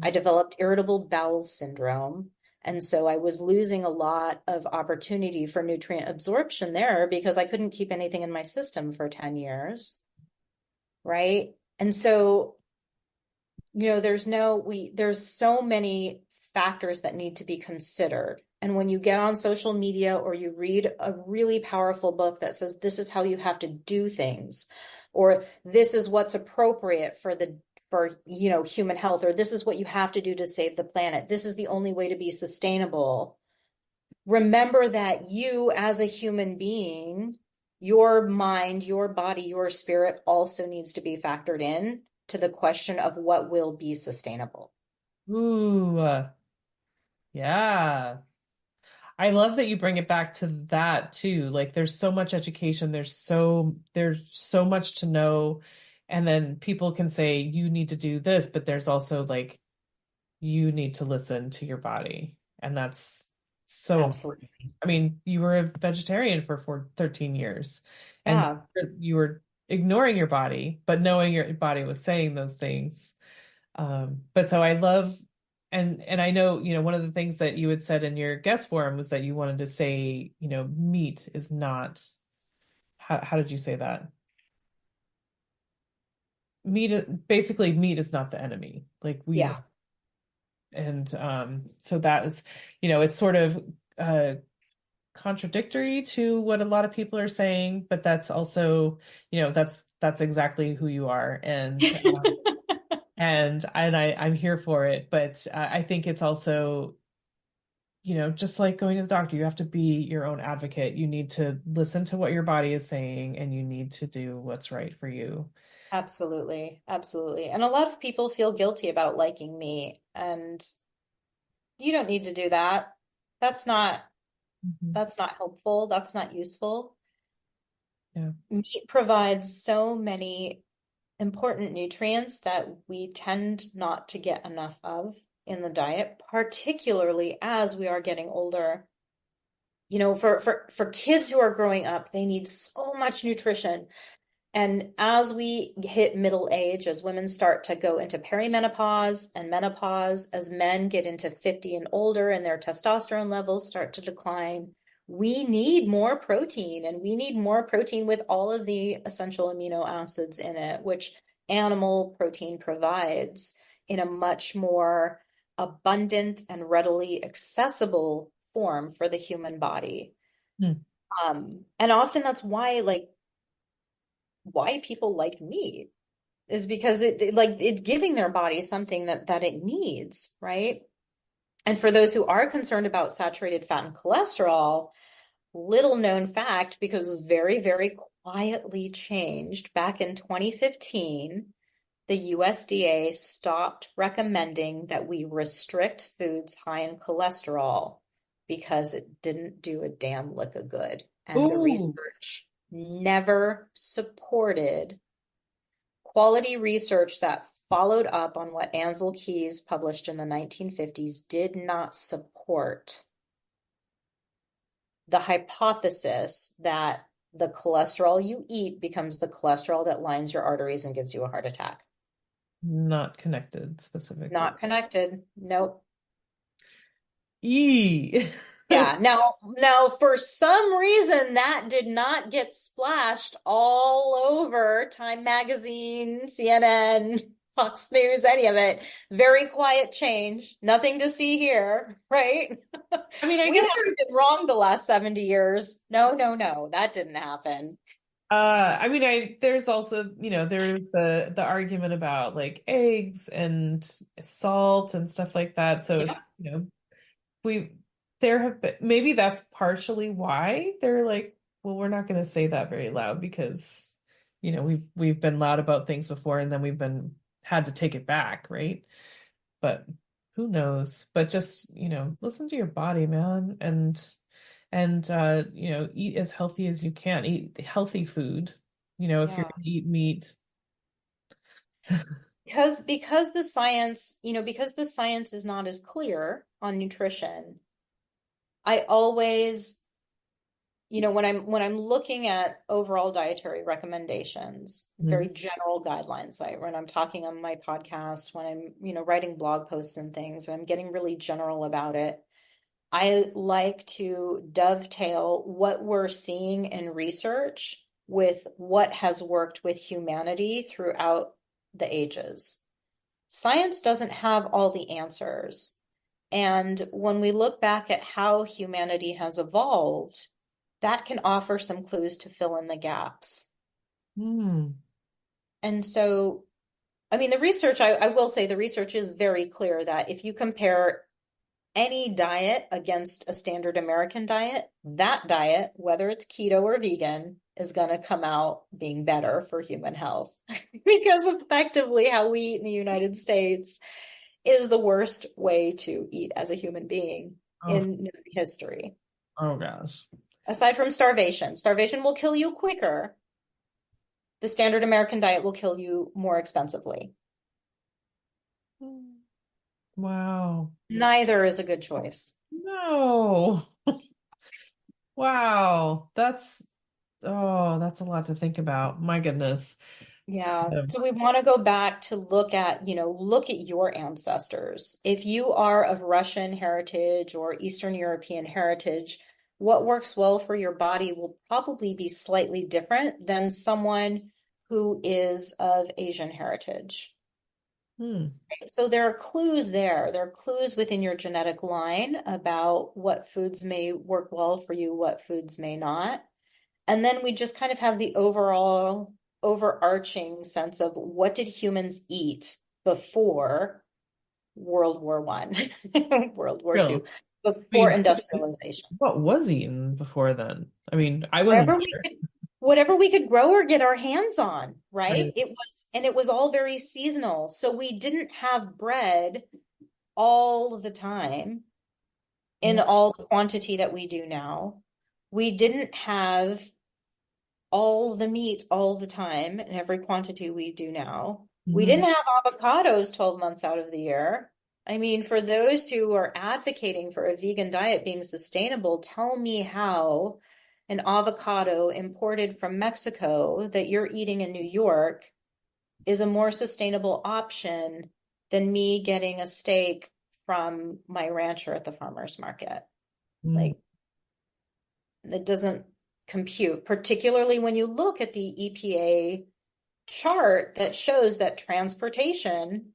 I developed irritable bowel syndrome. And so I was losing a lot of opportunity for nutrient absorption there because I couldn't keep anything in my system for 10 years. Right. And so, there's so many factors that need to be considered. And when you get on social media or you read a really powerful book that says this is how you have to do things, or this is what's appropriate for human health, or this is what you have to do to save the planet. This is the only way to be sustainable. Remember that you as a human being, your mind, your body, your spirit also needs to be factored in to the question of what will be sustainable. Ooh, yeah. I love that you bring it back to that too. Like there's so much education, there's so much to know. And then people can say you need to do this, but there's also like you need to listen to your body. And that's so important. Absolutely. I mean, you were a vegetarian for 13 years and Yeah. you were ignoring your body, but knowing your body was saying those things. But so I love, and I know, one of the things that you had said in your guest forum was that you wanted to say, meat is not, how did you say that? Basically meat is not the enemy. Like we, Yeah. and so that is, it's sort of contradictory to what a lot of people are saying, but that's also, that's exactly who you are. And I'm here for it. But I think it's also, just like going to the doctor, you have to be your own advocate. You need to listen to what your body is saying, and you need to do what's right for you. Absolutely. Absolutely. And a lot of people feel guilty about liking meat, and you don't need to do that. That's not Mhm. that's not helpful. That's not useful. Yeah. Meat provides so many important nutrients that we tend not to get enough of in the diet, particularly as we are getting older. For kids who are growing up, they need so much nutrition. And as we hit middle age, as women start to go into perimenopause and menopause, as men get into 50 and older and their testosterone levels start to decline, we need more protein, and we need more protein with all of the essential amino acids in it, which animal protein provides in a much more abundant and readily accessible form for the human body. Hmm. And often that's why people like meat is because it's giving their body something that it needs, right? And for those who are concerned about saturated fat and cholesterol, little known fact, because it was very, very quietly changed back in 2015, the USDA stopped recommending that we restrict foods high in cholesterol because it didn't do a damn lick of good. And the Ooh. research never supported quality research that followed up on what Ansel Keys published in the 1950s did not support the hypothesis that the cholesterol you eat becomes the cholesterol that lines your arteries and gives you a heart attack. Not connected specifically. Not connected. Nope. E. Yeah. Now, for some reason, that did not get splashed all over Time Magazine, CNN, Fox News, any of it. Very quiet change. Nothing to see here, right? I mean, I We guess haven't been wrong the last 70 years. No, no, no, that didn't happen. I mean, there's also, there's the argument about like eggs and salt and stuff like that. So Yeah. it's, we there have been, maybe that's partially why they're like, well, we're not going to say that very loud because, we've been loud about things before and then we've been had to take it back, right? But who knows? But just, listen to your body, man, and eat as healthy as you can. Eat healthy food. If you're Yeah. gonna eat meat. Because the science is not as clear on nutrition, I always, when I'm looking at overall dietary recommendations, very Mm. general guidelines, right? When I'm talking on my podcast, when I'm, writing blog posts and things, I'm getting really general about it. I like to dovetail what we're seeing in research with what has worked with humanity throughout the ages. Science doesn't have all the answers. And when we look back at how humanity has evolved, that can offer some clues to fill in the gaps. Mm. And so, I mean, the research, I will say the research is very clear that if you compare any diet against a standard American diet, that diet, whether it's keto or vegan, is going to come out being better for human health because effectively how we eat in the United States is the worst way to eat as a human being Oh, in history. oh gosh. Aside from starvation, starvation will kill you quicker. The standard American diet will kill you more expensively. Wow. Neither is a good choice. No. Wow. That's a lot to think about. My goodness. Yeah. So we want to go back to look at your ancestors. If you are of Russian heritage or Eastern European heritage, what works well for your body will probably be slightly different than someone who is of Asian heritage. So there are clues there. There are clues within your genetic line about what foods may work well for you, what foods may not. And then we just kind of have the overall overarching sense of what did humans eat before World War One, World War Really? Two, I before mean, industrialization. what was eaten before then? I mean, I wasn't Wherever we sure. could, whatever we could grow or get our hands on, right? Right. It was all very seasonal. So we didn't have bread all the time in Yeah. all the quantity that we do now. We didn't have all the meat all the time in every quantity we do now. We Mhm. didn't have avocados 12 months out of the year. I mean, for those who are advocating for a vegan diet being sustainable, tell me how an avocado imported from Mexico that you're eating in New York is a more sustainable option than me getting a steak from my rancher at the farmer's market. Mm. Like, it doesn't compute, particularly when you look at the EPA chart that shows that transportation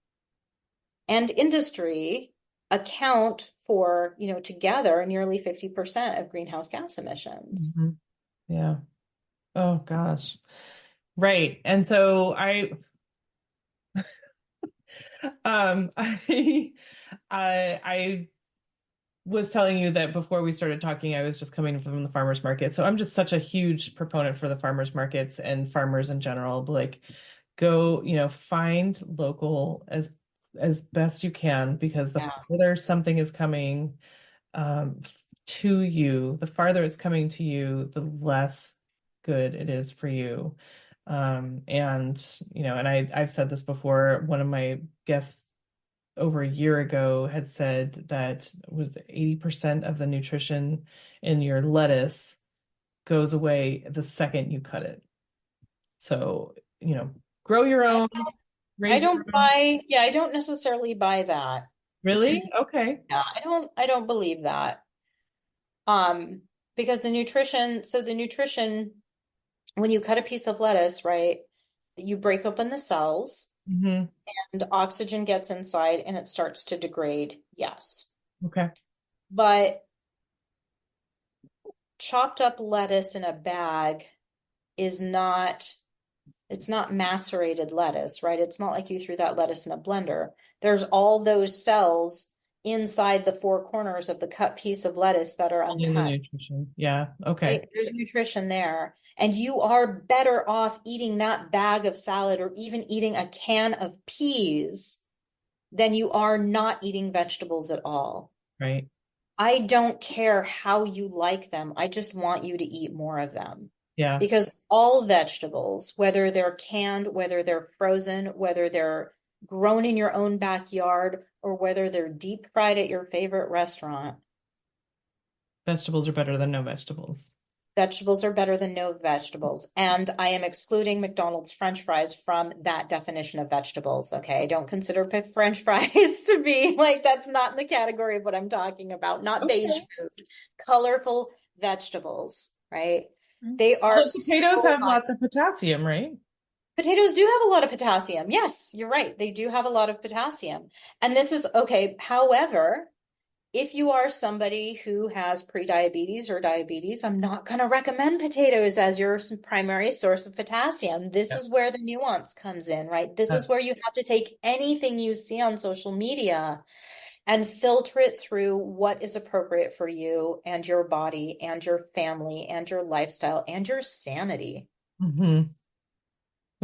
and industry account for, together nearly 50% of greenhouse gas emissions. Mhm. Yeah. Oh gosh. Right. And so I I was telling you that before we started talking, I was just coming from the farmers market. So I'm just such a huge proponent for the farmers markets and farmers in general. Like, go, find local as best you can, because the Yeah. farther something is coming to you, the farther it's coming to you, the less good it is for you. And I've said this before. One of my guests over a year ago had said that was 80% of the nutrition in your lettuce goes away the second you cut it. So, grow your own, I raise your don't own. buy, yeah, I don't necessarily buy that. Really? Okay. Yeah, I don't believe that. Um, because the nutrition, when you cut a piece of lettuce, right, you break open the cells Hmm. and oxygen gets inside and it starts to degrade. Yes. Okay. But chopped up lettuce in a bag is not, it's not macerated lettuce, right? It's not like you threw that lettuce in a blender. There's all those cells inside the four corners of the cut piece of lettuce that are Only the untouched. nutrition. Yeah. Okay. Right? There's nutrition there. And you are better off eating that bag of salad or even eating a can of peas than you are not eating vegetables at all. Right. I don't care how you like them. I just want you to eat more of them. Yeah. Because all vegetables, whether they're canned, whether they're frozen, whether they're grown in your own backyard, or whether they're deep fried at your favorite restaurant, Vegetables are better than no vegetables. vegetables are better than no vegetables. And I am excluding McDonald's French fries from that definition of vegetables. Okay. I don't consider French fries to be like, that's not in the category of what I'm talking about. Not beige Okay. food, colorful vegetables, right? They are Well, potatoes so have lots of potassium, right? Potatoes do have a lot of potassium. Yes, you're right. They do have a lot of potassium. And this is okay. However, if you are somebody who has prediabetes or diabetes, I'm not going to recommend potatoes as your primary source of potassium. This Yeah. is where the nuance comes in, right? This is where you have to take anything you see on social media and filter it through what is appropriate for you and your body and your family and your lifestyle and your sanity. Mm-hmm.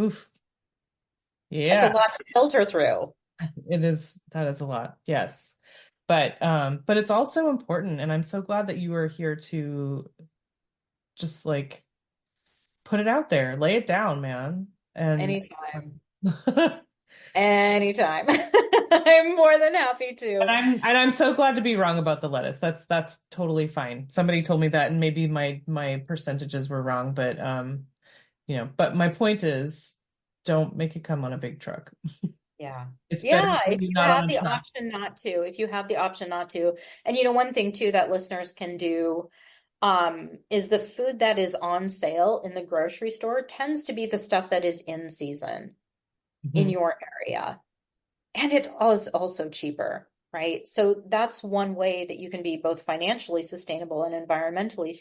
Oof. That's a Yeah, lot to filter through. it is. That is a lot. Yes. But it's also important, and I'm so glad that you are here to just like put it out there, lay it down, man. And Anytime. and Anytime. I'm more than happy to. I'm so glad to be wrong about the lettuce. That's totally fine. Somebody told me that, and maybe my percentages were wrong, but but my point is, don't make it come on a big truck. Yeah. It's better Yeah, to if be you not have on a the truck. option not to, if you have the option not to. And one thing too that listeners can do is the food that is on sale in the grocery store tends to be the stuff that is in season in Mhm. your area. And it is also cheaper, right? So that's one way that you can be both financially sustainable and environmentally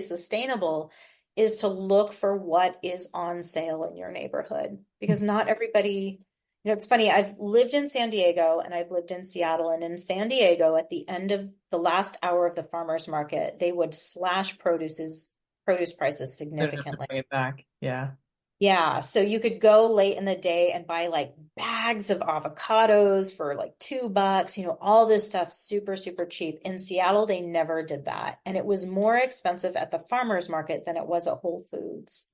sustainable is to look for what is on sale in your neighborhood because not everybody, it's funny. I've lived in San Diego and I've lived in Seattle, and in San Diego, at the end of the last hour of the farmer's market, they would slash produce prices They don't have to significantly. bring it back. Yeah. Yeah, so you could go late in the day and buy like bags of avocados for like $2, all this stuff super, super cheap. In Seattle, they never did that. And it was more expensive at the farmer's market than it was at Whole Foods.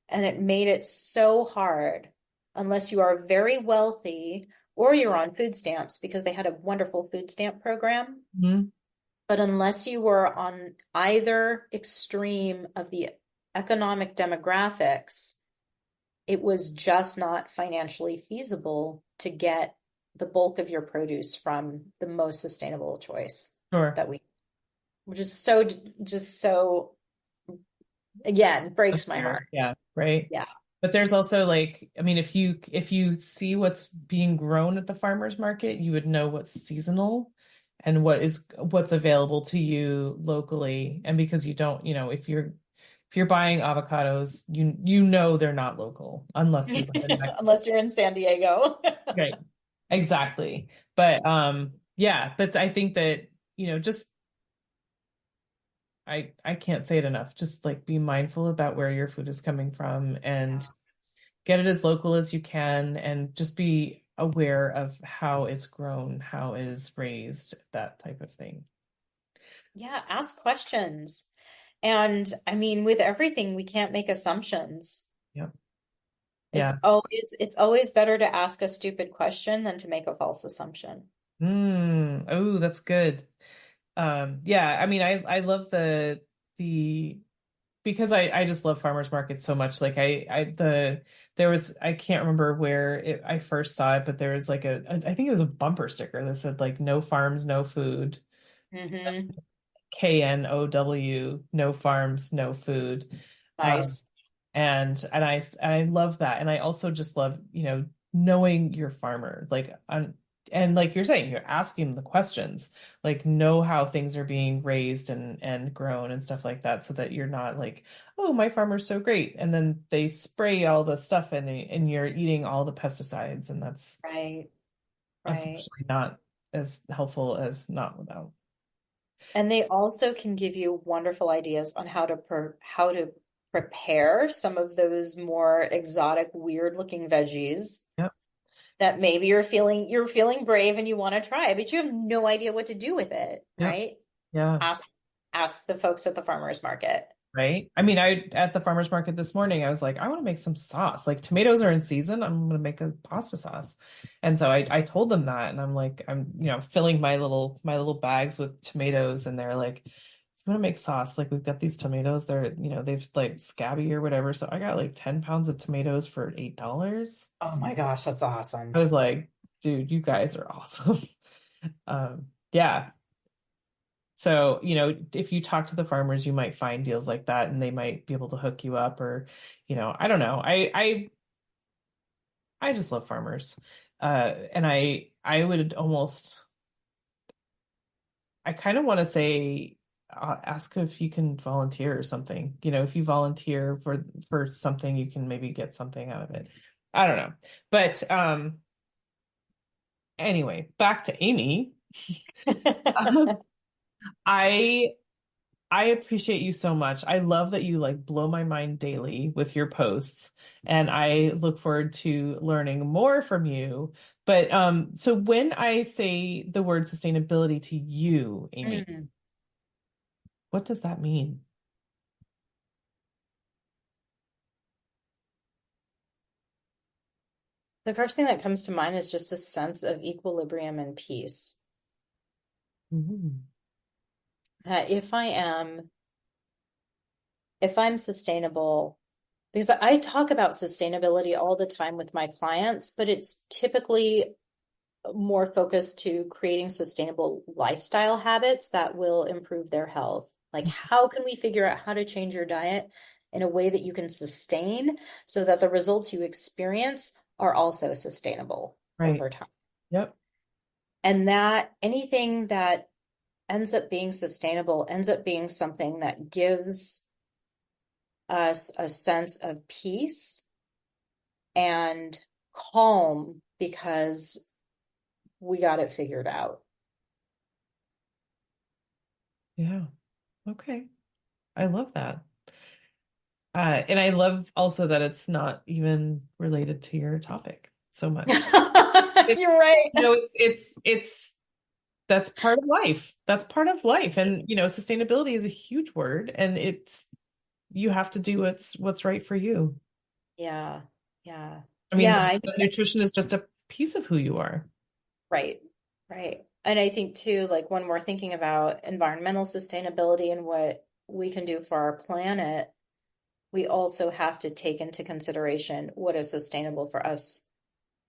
And it made it so hard unless you are very wealthy or you're on food stamps because they had a wonderful food stamp program. Mhm. But unless you were on either extreme of the economic demographics, it was just not financially feasible to get the bulk of your produce from the most sustainable choice Sure. which is so, just so, again, breaks my Fair. heart. Yeah, right. Yeah. But there's also like, I mean, if you see what's being grown at the farmer's market, you would know what's seasonal and what's available to you locally. And because you don't, if you're buying avocados, you know they're not local unless you live in Mexico. Unless you're in San Diego. Right. Exactly. But yeah, but I think that, just I can't say it enough. Just like be mindful about where your food is coming from and get it as local as you can and just be aware of how it's grown, how it is raised, that type of thing. Yeah, ask questions. And I mean, with everything, we can't make assumptions. Yep. It's Yeah. always better to ask a stupid question than to make a false assumption. Oh, that's good. Yeah, I mean, I love the because I just love farmers markets so much. Like there was, I can't remember where I first saw it, but there was like I think it was a bumper sticker that said like no farms, no food, Hmm. KNOW, no farms, no food. Um, Nice. and I love that. And I also just love, knowing your farmer, and like you're saying, you're asking the questions, like know how things are being raised and grown and stuff like that, so that you're not like, oh, my farmer's so great, and then they spray all the stuff and you're eating all the pesticides, and that's Right. Right. unfortunately not as helpful as not without. And they also can give you wonderful ideas on how to prepare some of those more exotic, weird looking veggies Yep. that maybe you're feeling brave and you want to try, but you have no idea what to do with it, Yep. right? Yeah. Ask the folks at the farmers market. Right. I mean, I at the farmer's market this morning, I was like, I want to make some sauce. Like tomatoes are in season. I'm gonna make a pasta sauce. And so I told them that, and I'm like, I'm, filling my little bags with tomatoes, and they're like, you want to make sauce? Like we've got these tomatoes, they're, they've like scabby or whatever. So I got like 10 pounds of tomatoes for $8. Oh my gosh, that's I awesome. was like, dude, you guys are awesome. Yeah. So, if you talk to the farmers, you might find deals like that, and they might be able to hook you up, or, I don't know. I just love farmers. And I would almost, I kind of want to say, ask if you can volunteer or something. You know, if you volunteer for something, you can maybe get something out of it. I don't know. But anyway, back to Aimee. I I appreciate you so much. I love that you like blow my mind daily with your posts, and I look forward to learning more from you. But so when I say the word sustainability to you, Aimee, Mm. what does that mean? The first thing that comes to mind is just a sense of equilibrium and peace. Mhm. That if I'm sustainable, because I talk about sustainability all the time with my clients, but it's typically more focused to creating sustainable lifestyle habits that will improve their health. Like, how can we figure out how to change your diet in a way that you can sustain so that the results you experience are also sustainable Right. over time? Yep. And that anything that ends up being sustainable ends up being something that gives us a sense of peace and calm because we got it figured out. Yeah. Okay. I love that. And I love also that it's not even related to your topic so much. You're right. You know, it's that's part of life. That's part of life. And, you know, sustainability is a huge word, and it's you have to do what's right for you. Yeah. Yeah. I mean, Yeah. I think nutrition is just a piece of who you are. right. Right. And I think too, like when we're thinking about environmental sustainability and what we can do for our planet, we also have to take into consideration what is sustainable for us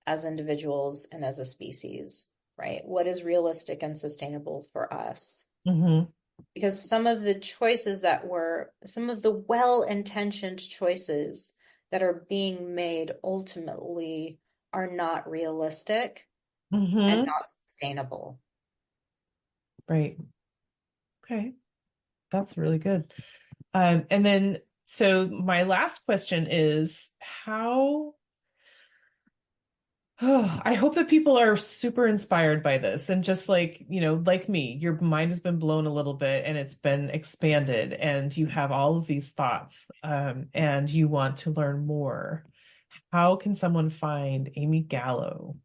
as individuals and as a species, right? What is realistic and sustainable for us? Hmm. Because some of the well-intentioned choices that are being made ultimately are not realistic and Hmm. not sustainable. Right. Okay. That's really good. And then, so my last question is how, oh, I hope that people are super inspired by this and just like, you know, like me, your mind has been blown a little bit and it's been expanded and you have all of these thoughts, and you want to learn more. How can someone find Aimee Gallo?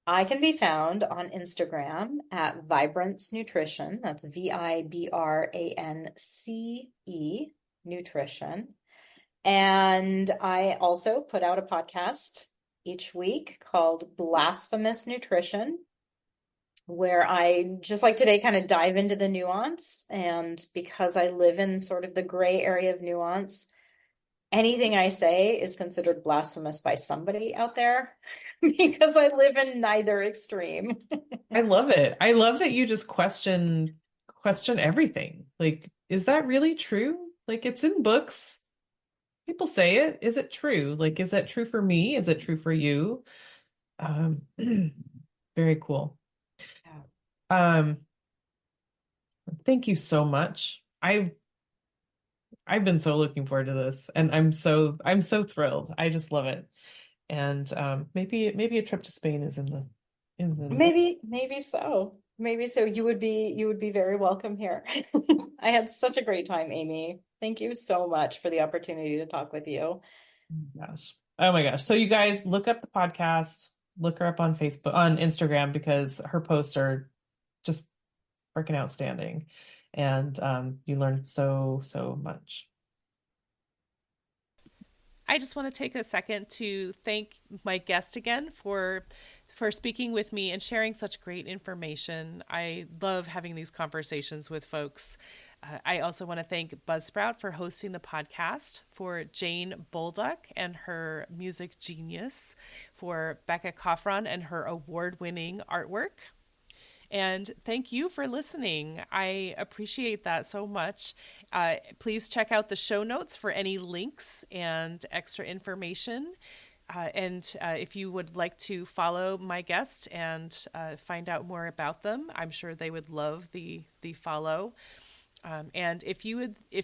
I can be found on Instagram at Vibrance Nutrition. That's VIBRANCE Nutrition. And I also put out a podcast each week called Blasphemous Nutrition, where I, just like today, kind of dive into the nuance. And because I live in sort of the gray area of nuance, anything I say is considered blasphemous by somebody out there because I live in neither extreme. I love it. I love that you just question everything. Like, is that really true? Like, it's in books. People say it. Is it true? Like, is that true for me? Is it true for you? Um, very cool. Yeah. Um, thank you so much. I've been so looking forward to this, and I'm so thrilled. I just love it. And maybe a trip to Spain is in the Maybe so. Maybe so. You would be very welcome here. I had such a great time, Aimee. Thank you so much for the opportunity to talk with you. gosh. Oh my gosh. So you guys look up the podcast, look her up on Facebook, on Instagram, because her posts are just freaking outstanding. And you learn so much. I just want to take a second to thank my guest again for speaking with me and sharing such great information. I love having these conversations with folks. I also want to thank Buzzsprout for hosting the podcast, for Jane Bolduck and her music genius, for Becca Coffron and her award-winning artwork. And thank you for listening. I appreciate that so much. Please check out the show notes for any links and extra information. And if you would like to follow my guest and find out more about them, I'm sure they would love the follow. And if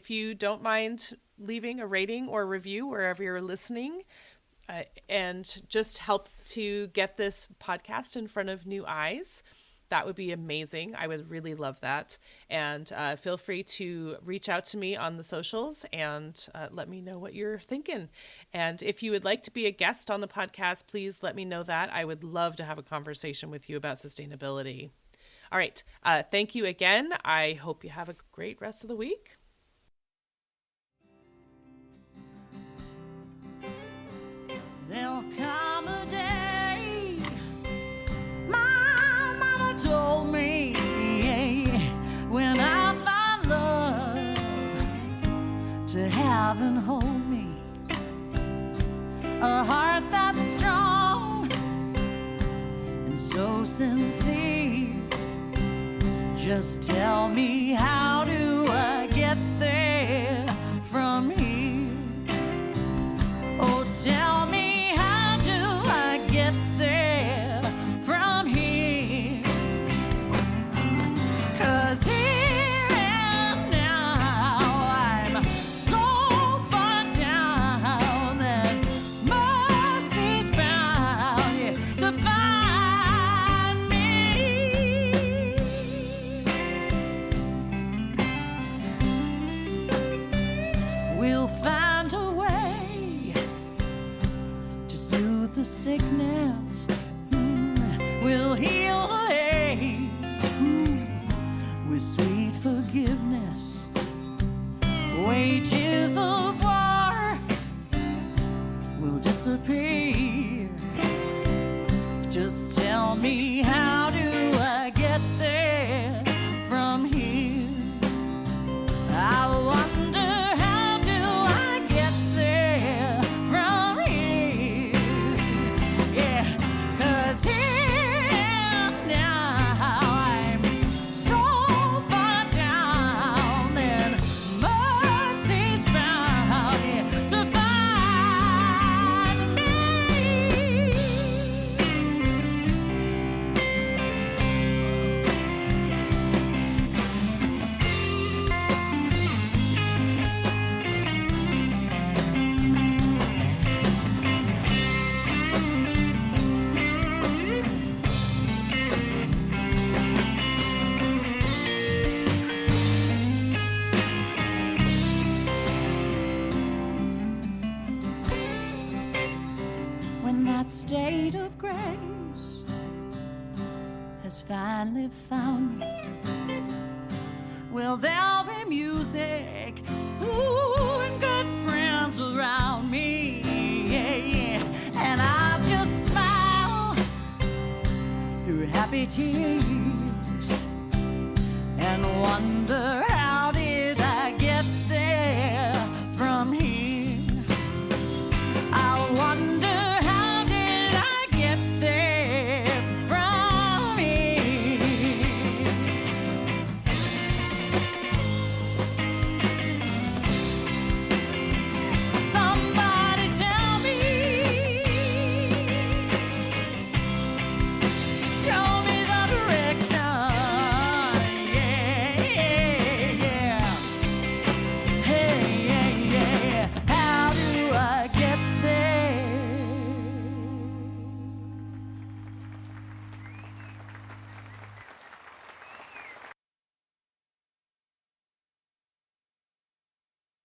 you don't mind leaving a rating or review wherever you're listening, and just help to get this podcast in front of new eyes, that would be amazing. I would really love that. And feel free to reach out to me on the socials and let me know what you're thinking. And if you would like to be a guest on the podcast, please let me know that. I would love to have a conversation with you about sustainability. All right. Thank you again. I hope you have a great rest of the week. There'll come a day, my mama told me, when I find love to have and hold me, a heart that's strong and so sincere. Just tell me, how do I get there from here? Oh, tell me, get there from here, 'cause here and now I'm so far down that mercy's bound to find me. We'll find a way to soothe the sickness, we'll heal the hate with sweet forgiveness. Wages of war will disappear. Just tell me, how do I get there from here? I wonder, how do I get there from here? Yeah, 'cause here and now I'm so far down and mercy's bound to find me. When that state of grace has finally found me, well, there'll be music, ooh, and good friends around me, yeah. And I'll just smile through happy tears and wonder,